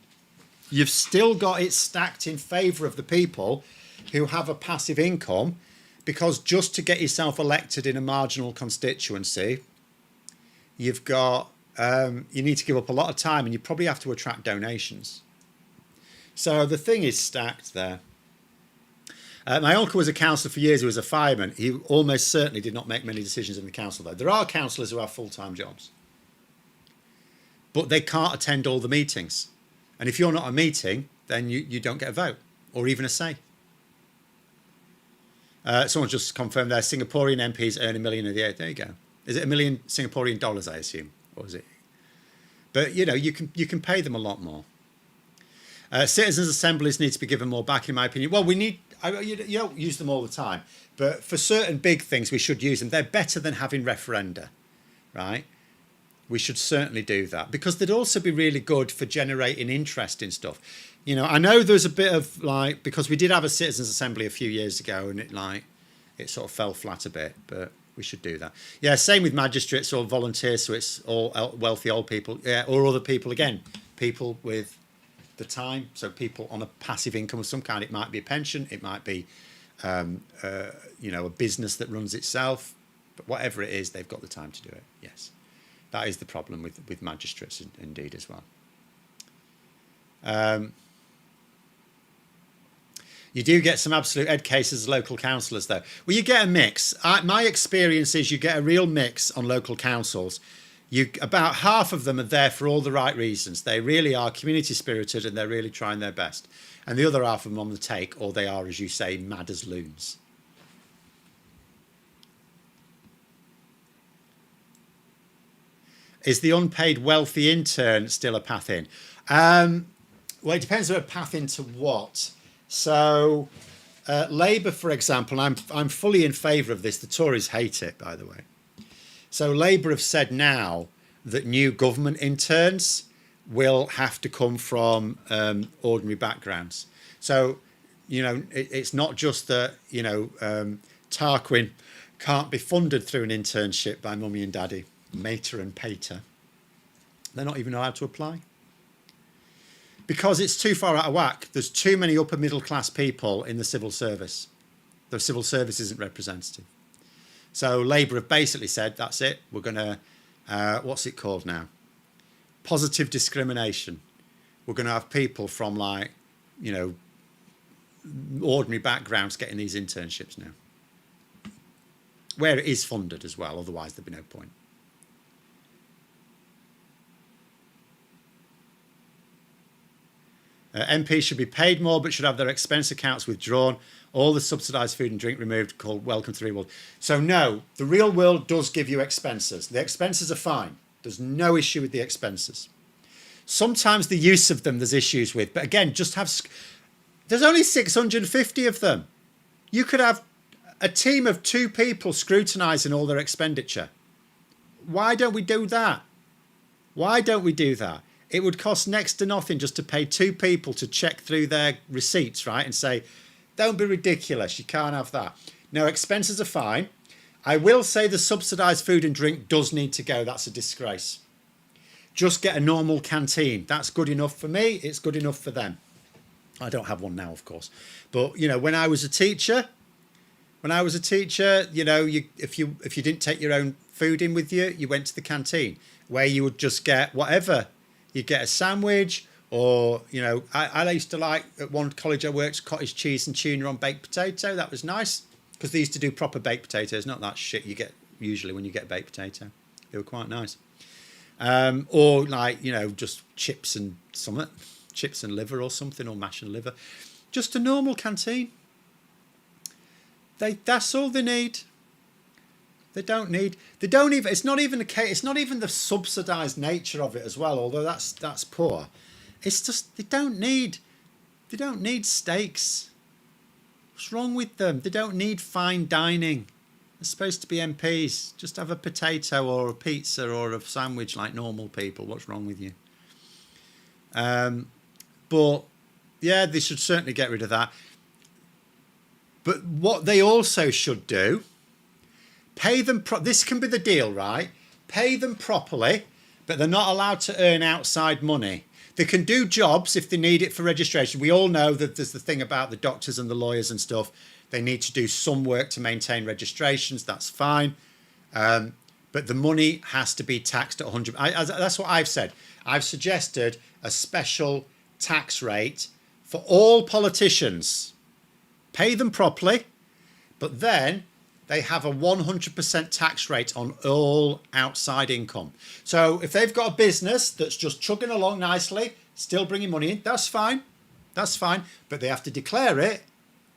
Speaker 1: you've still got it stacked in favour of the people who have a passive income, because just to get yourself elected in a marginal constituency, you've got you need to give up a lot of time, and you probably have to attract donations. So the thing is stacked there. My uncle was a councillor for years. He was a fireman. He almost certainly did not make many decisions in the council, though. There are councillors who have full-time jobs, but they can't attend all the meetings. And if you're not a meeting, then you don't get a vote or even a say. Someone just confirmed there, Singaporean MPs earn $1 million a year. There you go. Is it $1 million Singaporean dollars, I assume? Or is it? But, you know, you can pay them a lot more. Citizens' assemblies need to be given more back, in my opinion. Well, you don't use them all the time, but for certain big things, we should use them. They're better than having referenda, right? We should certainly do that, because they'd also be really good for generating interest in stuff. You know, I know there's a bit of like, because we did have a citizens' assembly a few years ago, and it sort of fell flat a bit, but we should do that. Yeah, same with magistrates or volunteers, so it's all wealthy old people, yeah, or other people, again, people with the time, so people on a passive income of some kind. It might be a pension, it might be you know, a business that runs itself, but whatever it is, they've got the time to do it. Yes, that is the problem with magistrates indeed as well. You do get some absolute ed cases as local councillors, though. Well, you get a mix. My experience is you get a real mix on local councils. About half of them are there for all the right reasons. They really are community spirited and they're really trying their best. And the other half of them on the take, or they are, as you say, mad as loons. Is the unpaid wealthy intern still a path in? Well, it depends on a path into what. So Labour, for example, I'm fully in favour of this. The Tories hate it, by the way. So Labour have said now that new government interns will have to come from ordinary backgrounds. So, you know, it's not just that, you know, Tarquin can't be funded through an internship by mummy and daddy, mater and pater. They're not even allowed to apply, because it's too far out of whack. There's too many upper middle class people in the civil service. The civil service isn't representative. So Labour have basically said, that's it. We're going to, what's it called now? Positive discrimination. We're going to have people from, like, you know, ordinary backgrounds getting these internships now, where it is funded as well. Otherwise, there'd be no point. MPs should be paid more, but should have their expense accounts withdrawn. All the subsidised food and drink removed, called Welcome to the Real World. So no, the real world does give you expenses. The expenses are fine. There's no issue with the expenses. Sometimes the use of them there's issues with, but again, just have, there's only 650 of them. You could have a team of 2 people scrutinising all their expenditure. Why don't we do that? Why don't we do that? It would cost next to nothing just to pay 2 people to check through their receipts, right? And say, don't be ridiculous, you can't have that. No, expenses are fine. I will say the subsidised food and drink does need to go. That's a disgrace. Just get a normal canteen. That's good enough for me. It's good enough for them. I don't have one now, of course. But, you know, when I was a teacher, you know, if you didn't take your own food in with you, you went to the canteen, where you would just get whatever. You'd get a sandwich, or, you know, I used to like, at one college I worked, cottage cheese and tuna on baked potato. That was nice, because they used to do proper baked potatoes, not that shit you get usually when you get baked potato. They were quite nice. Or like, you know, just chips and something, chips and liver or something, or mash and liver. Just a normal canteen. That's all they need. It's not even the case. It's not even the subsidised nature of it as well, although that's poor. It's just they don't need steaks. What's wrong with them? They don't need fine dining. They're supposed to be MPs. Just have a potato or a pizza or a sandwich like normal people. What's wrong with you? But yeah, they should certainly get rid of that. But what they also should do, pay them. This can be the deal, right? Pay them properly, but they're not allowed to earn outside money. They can do jobs if they need it for registration. We all know that there's the thing about the doctors and the lawyers and stuff. They need to do some work to maintain registrations. That's fine. But the money has to be taxed at 100. That's what I've said. I've suggested a special tax rate for all politicians. Pay them properly, but then they have a 100% tax rate on all outside income. So if they've got a business that's just chugging along nicely, still bringing money in, that's fine. That's fine. But they have to declare it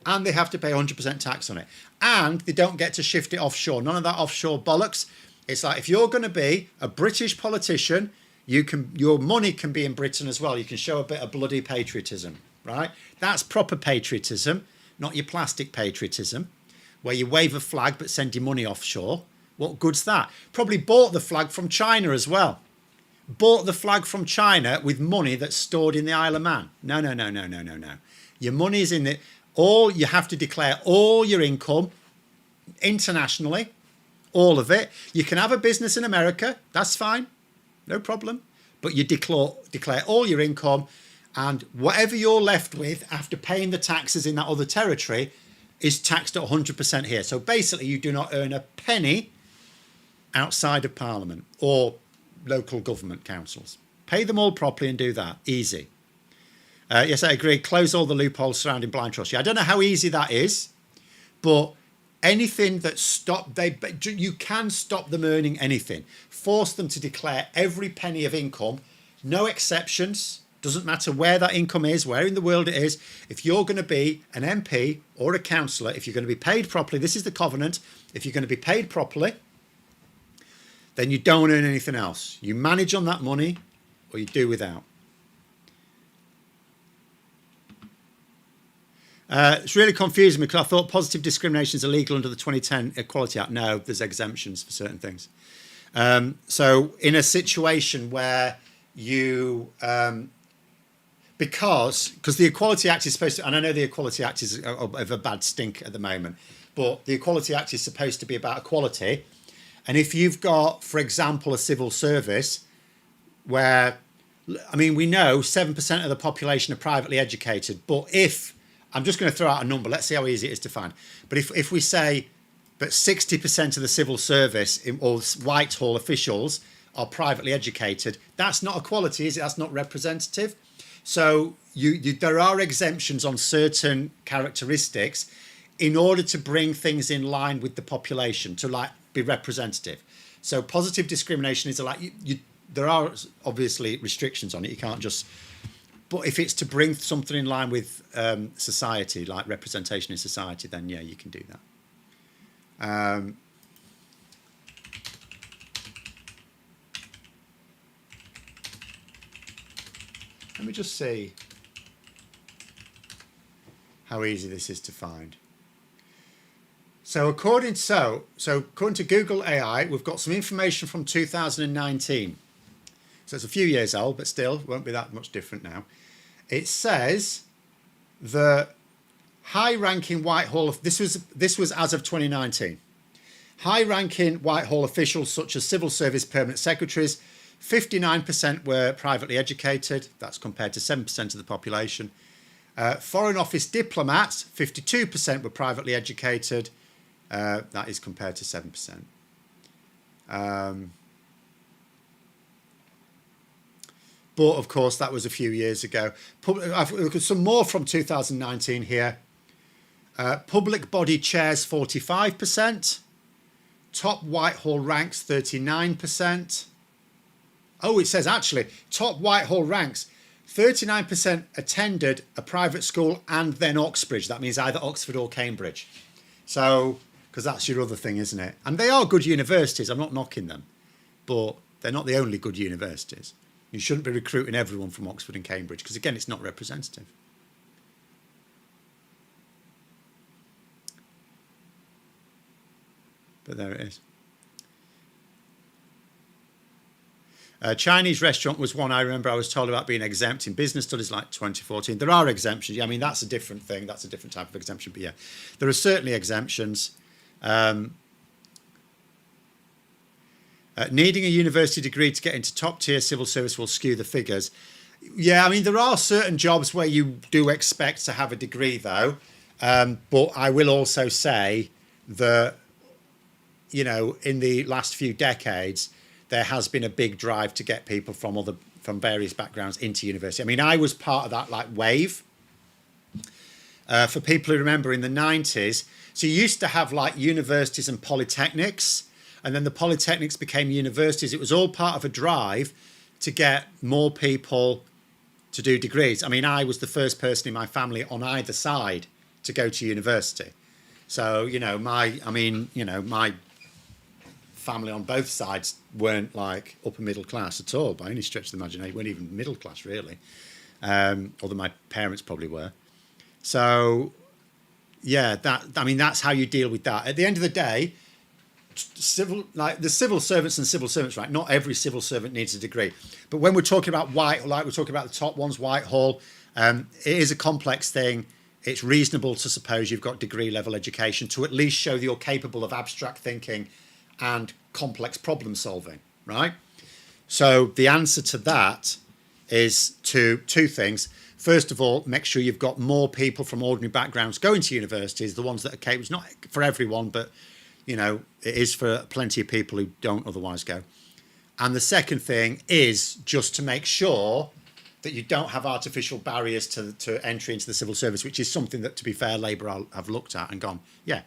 Speaker 1: and they have to pay 100% tax on it. And they don't get to shift it offshore. None of that offshore bollocks. It's like if you're going to be a British politician, your money can be in Britain as well. You can show a bit of bloody patriotism, right? That's proper patriotism, not your plastic patriotism, where you wave a flag but send your money offshore. What good's that? Probably bought the flag from China as well. Bought the flag from China with money that's stored in the Isle of Man. No. Your money's in it. You have to declare all your income internationally, all of it. You can have a business in America, that's fine, no problem. But you declare all your income, and whatever you're left with after paying the taxes in that other territory is taxed at 100% here. So basically you do not earn a penny outside of Parliament or local government councils. Pay them all properly and do that. Easy. Yes, I agree. Close all the loopholes surrounding blind trust. Yeah, I don't know how easy that is, but anything that you can stop them earning anything. Force them to declare every penny of income, no exceptions. Doesn't matter where that income is, where in the world it is. If you're going to be an MP or a councillor, if you're going to be paid properly, this is the covenant. If you're going to be paid properly, then you don't earn anything else. You manage on that money or you do without. It's really confusing me because I thought positive discrimination is illegal under the 2010 Equality Act. No, there's exemptions for certain things. So in a situation where you... Because the Equality Act is supposed to, and I know the Equality Act is of a bad stink at the moment, but the Equality Act is supposed to be about equality. And if you've got, for example, a civil service where, I mean, we know 7% of the population are privately educated, but if, I'm just going to throw out a number, let's see how easy it is to find. But if we say that 60% of the civil service or Whitehall officials are privately educated, that's not equality, is it? That's not representative. So there are exemptions on certain characteristics in order to bring things in line with the population, to like be representative. So positive discrimination is like, there are obviously restrictions on it. You can't just, but if it's to bring something in line with society, like representation in society, then yeah, you can do that. Let me just see how easy this is to find. So according to Google AI, we've got some information from 2019. So it's a few years old, but still won't be that much different now. It says the high-ranking Whitehall, this was as of 2019. High-ranking Whitehall officials such as civil service permanent secretaries, 59% were privately educated. That's compared to 7% of the population. Foreign Office diplomats, 52% were privately educated. That is compared to 7%. But of course, that was a few years ago. I've looked at some more from 2019 here. Public body chairs, 45%. Top Whitehall ranks, 39%. Oh, it says actually, top Whitehall ranks, 39% attended a private school and then Oxbridge. That means either Oxford or Cambridge. So, because that's your other thing, isn't it? And they are good universities. I'm not knocking them. But they're not the only good universities. You shouldn't be recruiting everyone from Oxford and Cambridge because, again, it's not representative. But there it is. Chinese restaurant was one I remember I was told about being exempt in business studies like 2014. There are exemptions. Yeah, I mean, that's a different thing. That's a different type of exemption. But yeah, there are certainly exemptions. Needing a university degree to get into top tier civil service will skew the figures. Yeah, I mean, there are certain jobs where you do expect to have a degree, though. But I will also say that, you know, in the last few decades, there has been a big drive to get people from various backgrounds into university. I mean, I was part of that like wave. For people who remember in the 90s, so you used to have like universities and polytechnics, and then the polytechnics became universities. It was all part of a drive to get more people to do degrees. I mean, I was the first person in my family on either side to go to university. So, my family on both sides weren't like upper middle class at all by any stretch of the imagination. They weren't even middle class, really. Although my parents probably were. So, yeah, that's how you deal with that. At the end of the day, the civil servants and civil servants, right? Not every civil servant needs a degree. But when we're talking about we're talking about the top ones, Whitehall, it is a complex thing. It's reasonable to suppose you've got degree level education to at least show that you're capable of abstract thinking and complex problem solving, right? So the answer to that is two things. First of all, make sure you've got more people from ordinary backgrounds going to universities, the ones that are capable. It's not for everyone, but it is for plenty of people who don't otherwise go. And the second thing is just to make sure that you don't have artificial barriers to entry into the civil service, which is something that, to be fair, Labour have looked at and gone, yeah,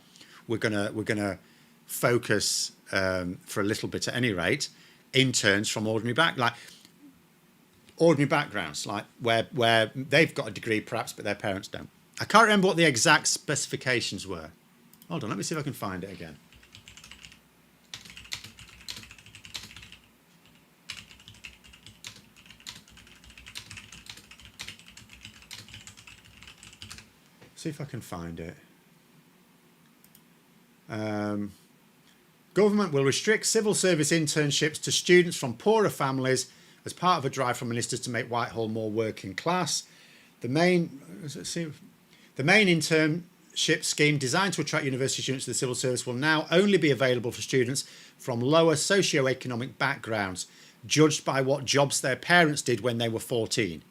Speaker 1: we're gonna focus for a little bit at any rate, interns from ordinary backgrounds, like where they've got a degree perhaps, but their parents don't. I can't remember what the exact specifications were. Hold on, let me see if I can find it again. See if I can find it. Government will restrict civil service internships to students from poorer families as part of a drive from ministers to make Whitehall more working class. The main internship scheme designed to attract university students to the civil service will now only be available for students from lower socio-economic backgrounds, judged by what jobs their parents did when they were 14.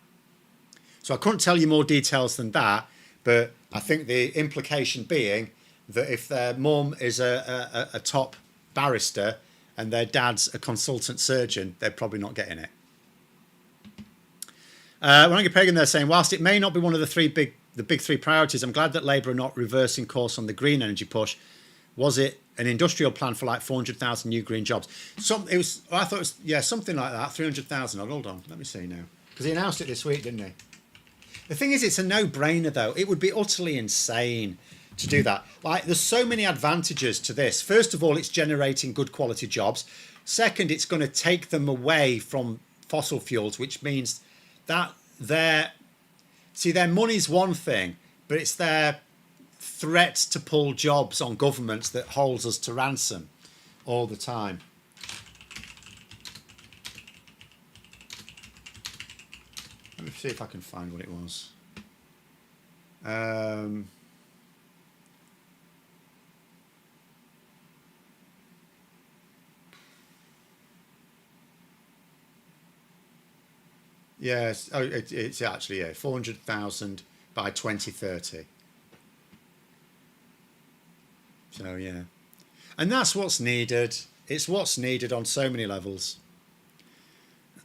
Speaker 1: So I couldn't tell you more details than that, but I think the implication being that if their mum is a top barrister and their dad's a consultant surgeon, they're probably not getting it. Warangi Pagan there saying, whilst it may not be one of the big three priorities, I'm glad that Labour are not reversing course on the green energy push. Was it an industrial plan for like 400,000 new green jobs? I thought it was something like that, 300,000. Hold on, let me see now, because he announced it this week, didn't he? The thing is, it's a no-brainer though. It would be utterly insane to do that. Like, there's so many advantages to this. First of all, it's generating good quality jobs. Second, it's going to take them away from fossil fuels, which means that their money's one thing, but it's their threat to pull jobs on governments that holds us to ransom all the time. Let me see if I can find what it was. Yes, it's actually 400,000 by 2030. So yeah, and that's what's needed. It's what's needed on so many levels.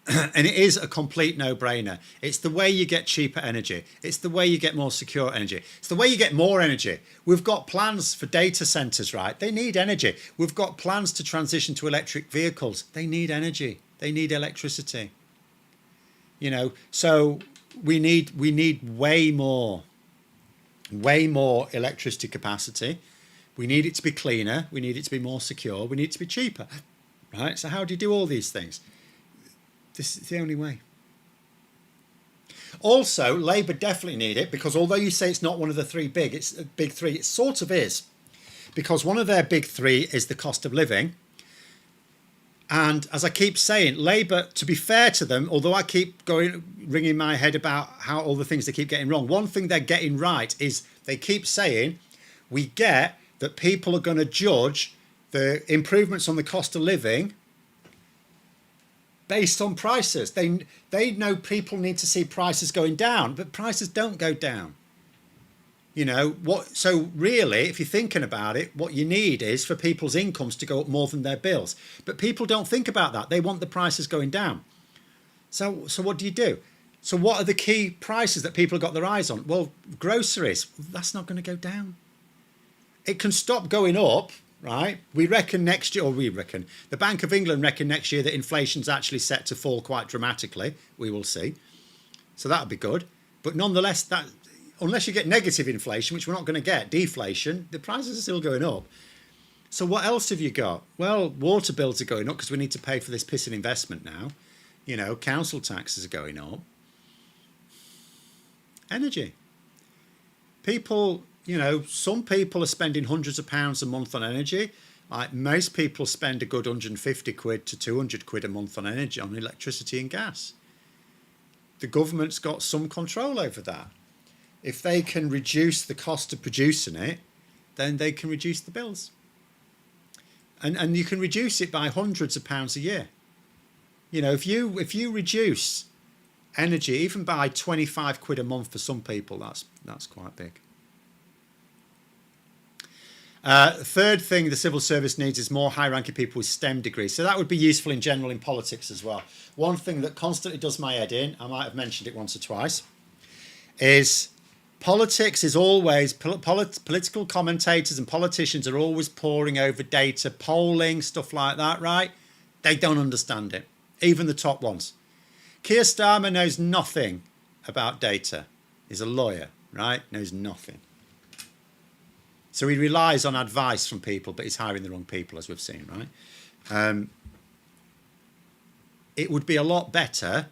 Speaker 1: And it is a complete no-brainer. It's the way you get cheaper energy. It's the way you get more secure energy. It's the way you get more energy. We've got plans for data centres, right? They need energy. We've got plans to transition to electric vehicles. They need energy. They need electricity. So we need way more electricity capacity. We need it to be cleaner. We need it to be more secure. We need it to be cheaper, right? So how do you do all these things? This is the only way. Also, Labour definitely need it, because although you say it's not one of the big three, it sort of is. Because one of their big three is the cost of living. And as I keep saying, Labour, to be fair to them, although I keep ringing my head about how all the things they keep getting wrong, one thing they're getting right is they keep saying, we get that people are going to judge the improvements on the cost of living based on prices. They know people need to see prices going down, but prices don't go down. So really, if you're thinking about it, what you need is for people's incomes to go up more than their bills. But people don't think about that. They want the prices going down. So what do? So what are the key prices that people have got their eyes on? Well, groceries, that's not going to go down. It can stop going up, right? We reckon next year, or we reckon, the Bank of England reckon next year that inflation's actually set to fall quite dramatically. We will see. So that'll be good. But nonetheless, that unless you get negative inflation, which we're not going to get, deflation, the prices are still going up. So what else have you got? Well, water bills are going up because we need to pay for this pissing investment now. You know, council taxes are going up. Energy. People, you know, some people are spending hundreds of pounds a month on energy. Like most people spend a good 150 quid to 200 quid a month on energy, on electricity and gas. The government's got some control over that. If they can reduce the cost of producing it, then they can reduce the bills. And you can reduce it by hundreds of pounds a year. You know, if you reduce energy even by 25 quid a month for some people, that's quite big. Third thing the civil service needs is more high-ranking people with STEM degrees. So that would be useful in general in politics as well. One thing that constantly does my head in, I might have mentioned it once or twice, is politics is always, political commentators and politicians are always poring over data, polling, stuff like that, right? They don't understand it, even the top ones. Keir Starmer knows nothing about data. He's a lawyer, right? Knows nothing. So he relies on advice from people, but he's hiring the wrong people, as we've seen, right? It would be a lot better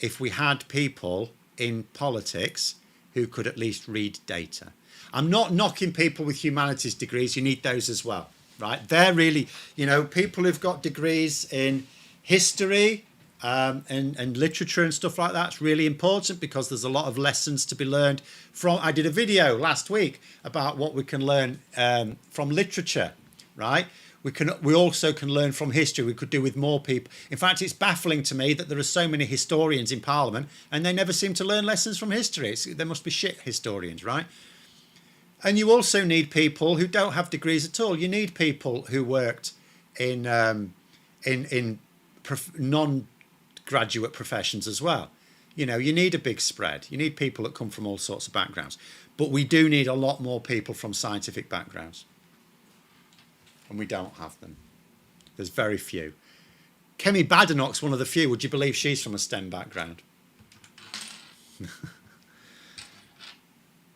Speaker 1: if we had people in politics who could at least read data. I'm not knocking people with humanities degrees. You need those as well, right? They're really, you know, people who've got degrees in history and literature and stuff like that's really important because there's a lot of lessons to be learned from. I did a video last week about what we can learn from literature, right? We also can learn from history. We could do with more people. In fact, it's baffling to me that there are so many historians in Parliament and they never seem to learn lessons from history. They must be shit historians, right? And you also need people who don't have degrees at all. You need people who worked in non-graduate professions as well. You know, you need a big spread. You need people that come from all sorts of backgrounds. But we do need a lot more people from scientific backgrounds. And we don't have them. There's very few. Kemi Badenoch's one of the few. Would you believe she's from a STEM background?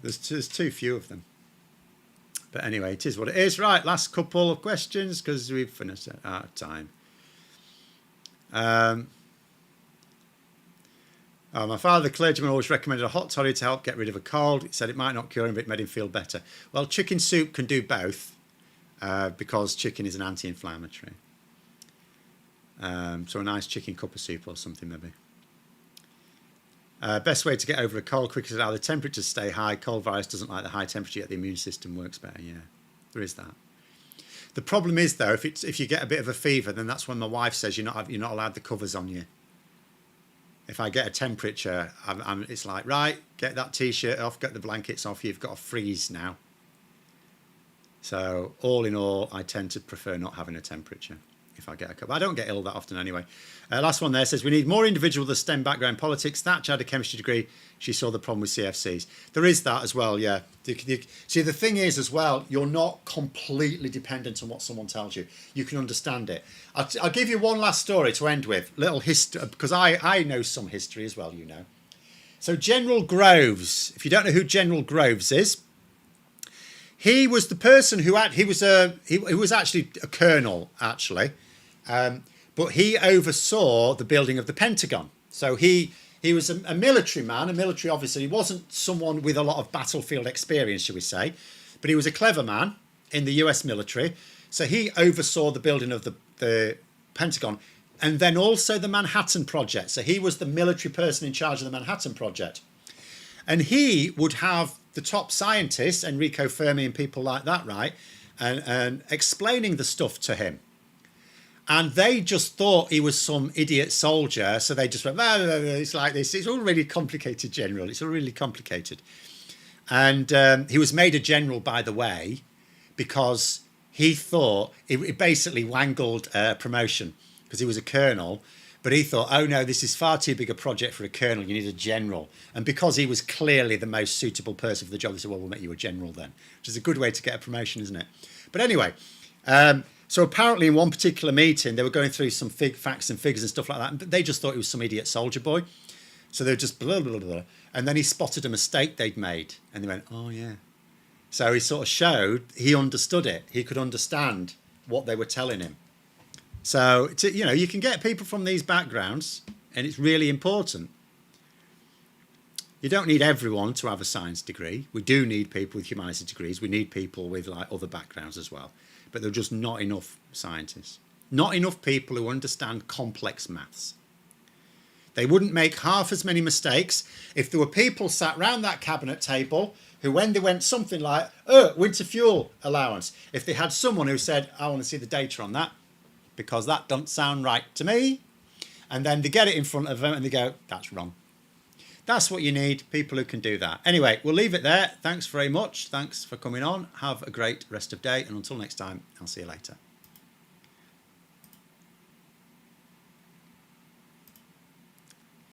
Speaker 1: There's too few of them. But anyway, it is what it is. Right, last couple of questions because we've finished out of time. My father, the clergyman, always recommended a hot toddy to help get rid of a cold. He said it might not cure him, but it made him feel better. Well, chicken soup can do both because chicken is an anti-inflammatory. So a nice chicken cup of soup or something maybe. Best way to get over a cold quicker is allow the temperatures stay high. Cold virus doesn't like the high temperature, yet the immune system works better. Yeah, there is that. The problem is though, if you get a bit of a fever, then that's when my wife says you're not allowed the covers on you. If I get a temperature, it's like, right, get that t-shirt off, get the blankets off. You've got a freeze now. So all in all, I tend to prefer not having a temperature if I get a cup. I don't get ill that often anyway. Last one there says, we need more individuals with a STEM background in politics. Thatcher had a chemistry degree. She saw the problem with CFCs. There is that as well, yeah. See, the thing is as well, you're not completely dependent on what someone tells you. You can understand it. I'll give you one last story to end with. Little history, because I know some history as well, you know. So General Groves, if you don't know who General Groves is, he was the person who he was actually a colonel, actually. But he oversaw the building of the Pentagon. So he was a military man, a military officer. He wasn't someone with a lot of battlefield experience, shall we say, but he was a clever man in the US military. So he oversaw the building of the Pentagon and then also the Manhattan Project. So he was the military person in charge of the Manhattan Project. And he would have the top scientists, Enrico Fermi and people like that, right, and explaining the stuff to him. And they just thought he was some idiot soldier. So they just went, it's like this. It's all really complicated, General. It's all really complicated. And he was made a general, by the way, because he thought it basically wangled promotion because he was a colonel. But he thought, oh no, this is far too big a project for a colonel. You need a general. And because he was clearly the most suitable person for the job, they said, well, we'll make you a general then, which is a good way to get a promotion, isn't it? But anyway, so apparently in one particular meeting, they were going through some facts and figures and stuff like that. And they just thought he was some idiot soldier boy. So they were just blah, blah, blah, blah. And then he spotted a mistake they'd made. And they went, oh yeah. So he sort of showed he understood it. He could understand what they were telling him. So, you can get people from these backgrounds, and it's really important. You don't need everyone to have a science degree. We do need people with humanities degrees. We need people with other backgrounds as well. But there are just not enough scientists. Not enough people who understand complex maths. They wouldn't make half as many mistakes if there were people sat round that cabinet table who, when they went something like, winter fuel allowance, if they had someone who said, I want to see the data on that, because that don't sound right to me. And then they get it in front of them and they go, that's wrong. That's what you need, people who can do that. Anyway, we'll leave it there. Thanks very much. Thanks for coming on. Have a great rest of day. And until next time, I'll see you later.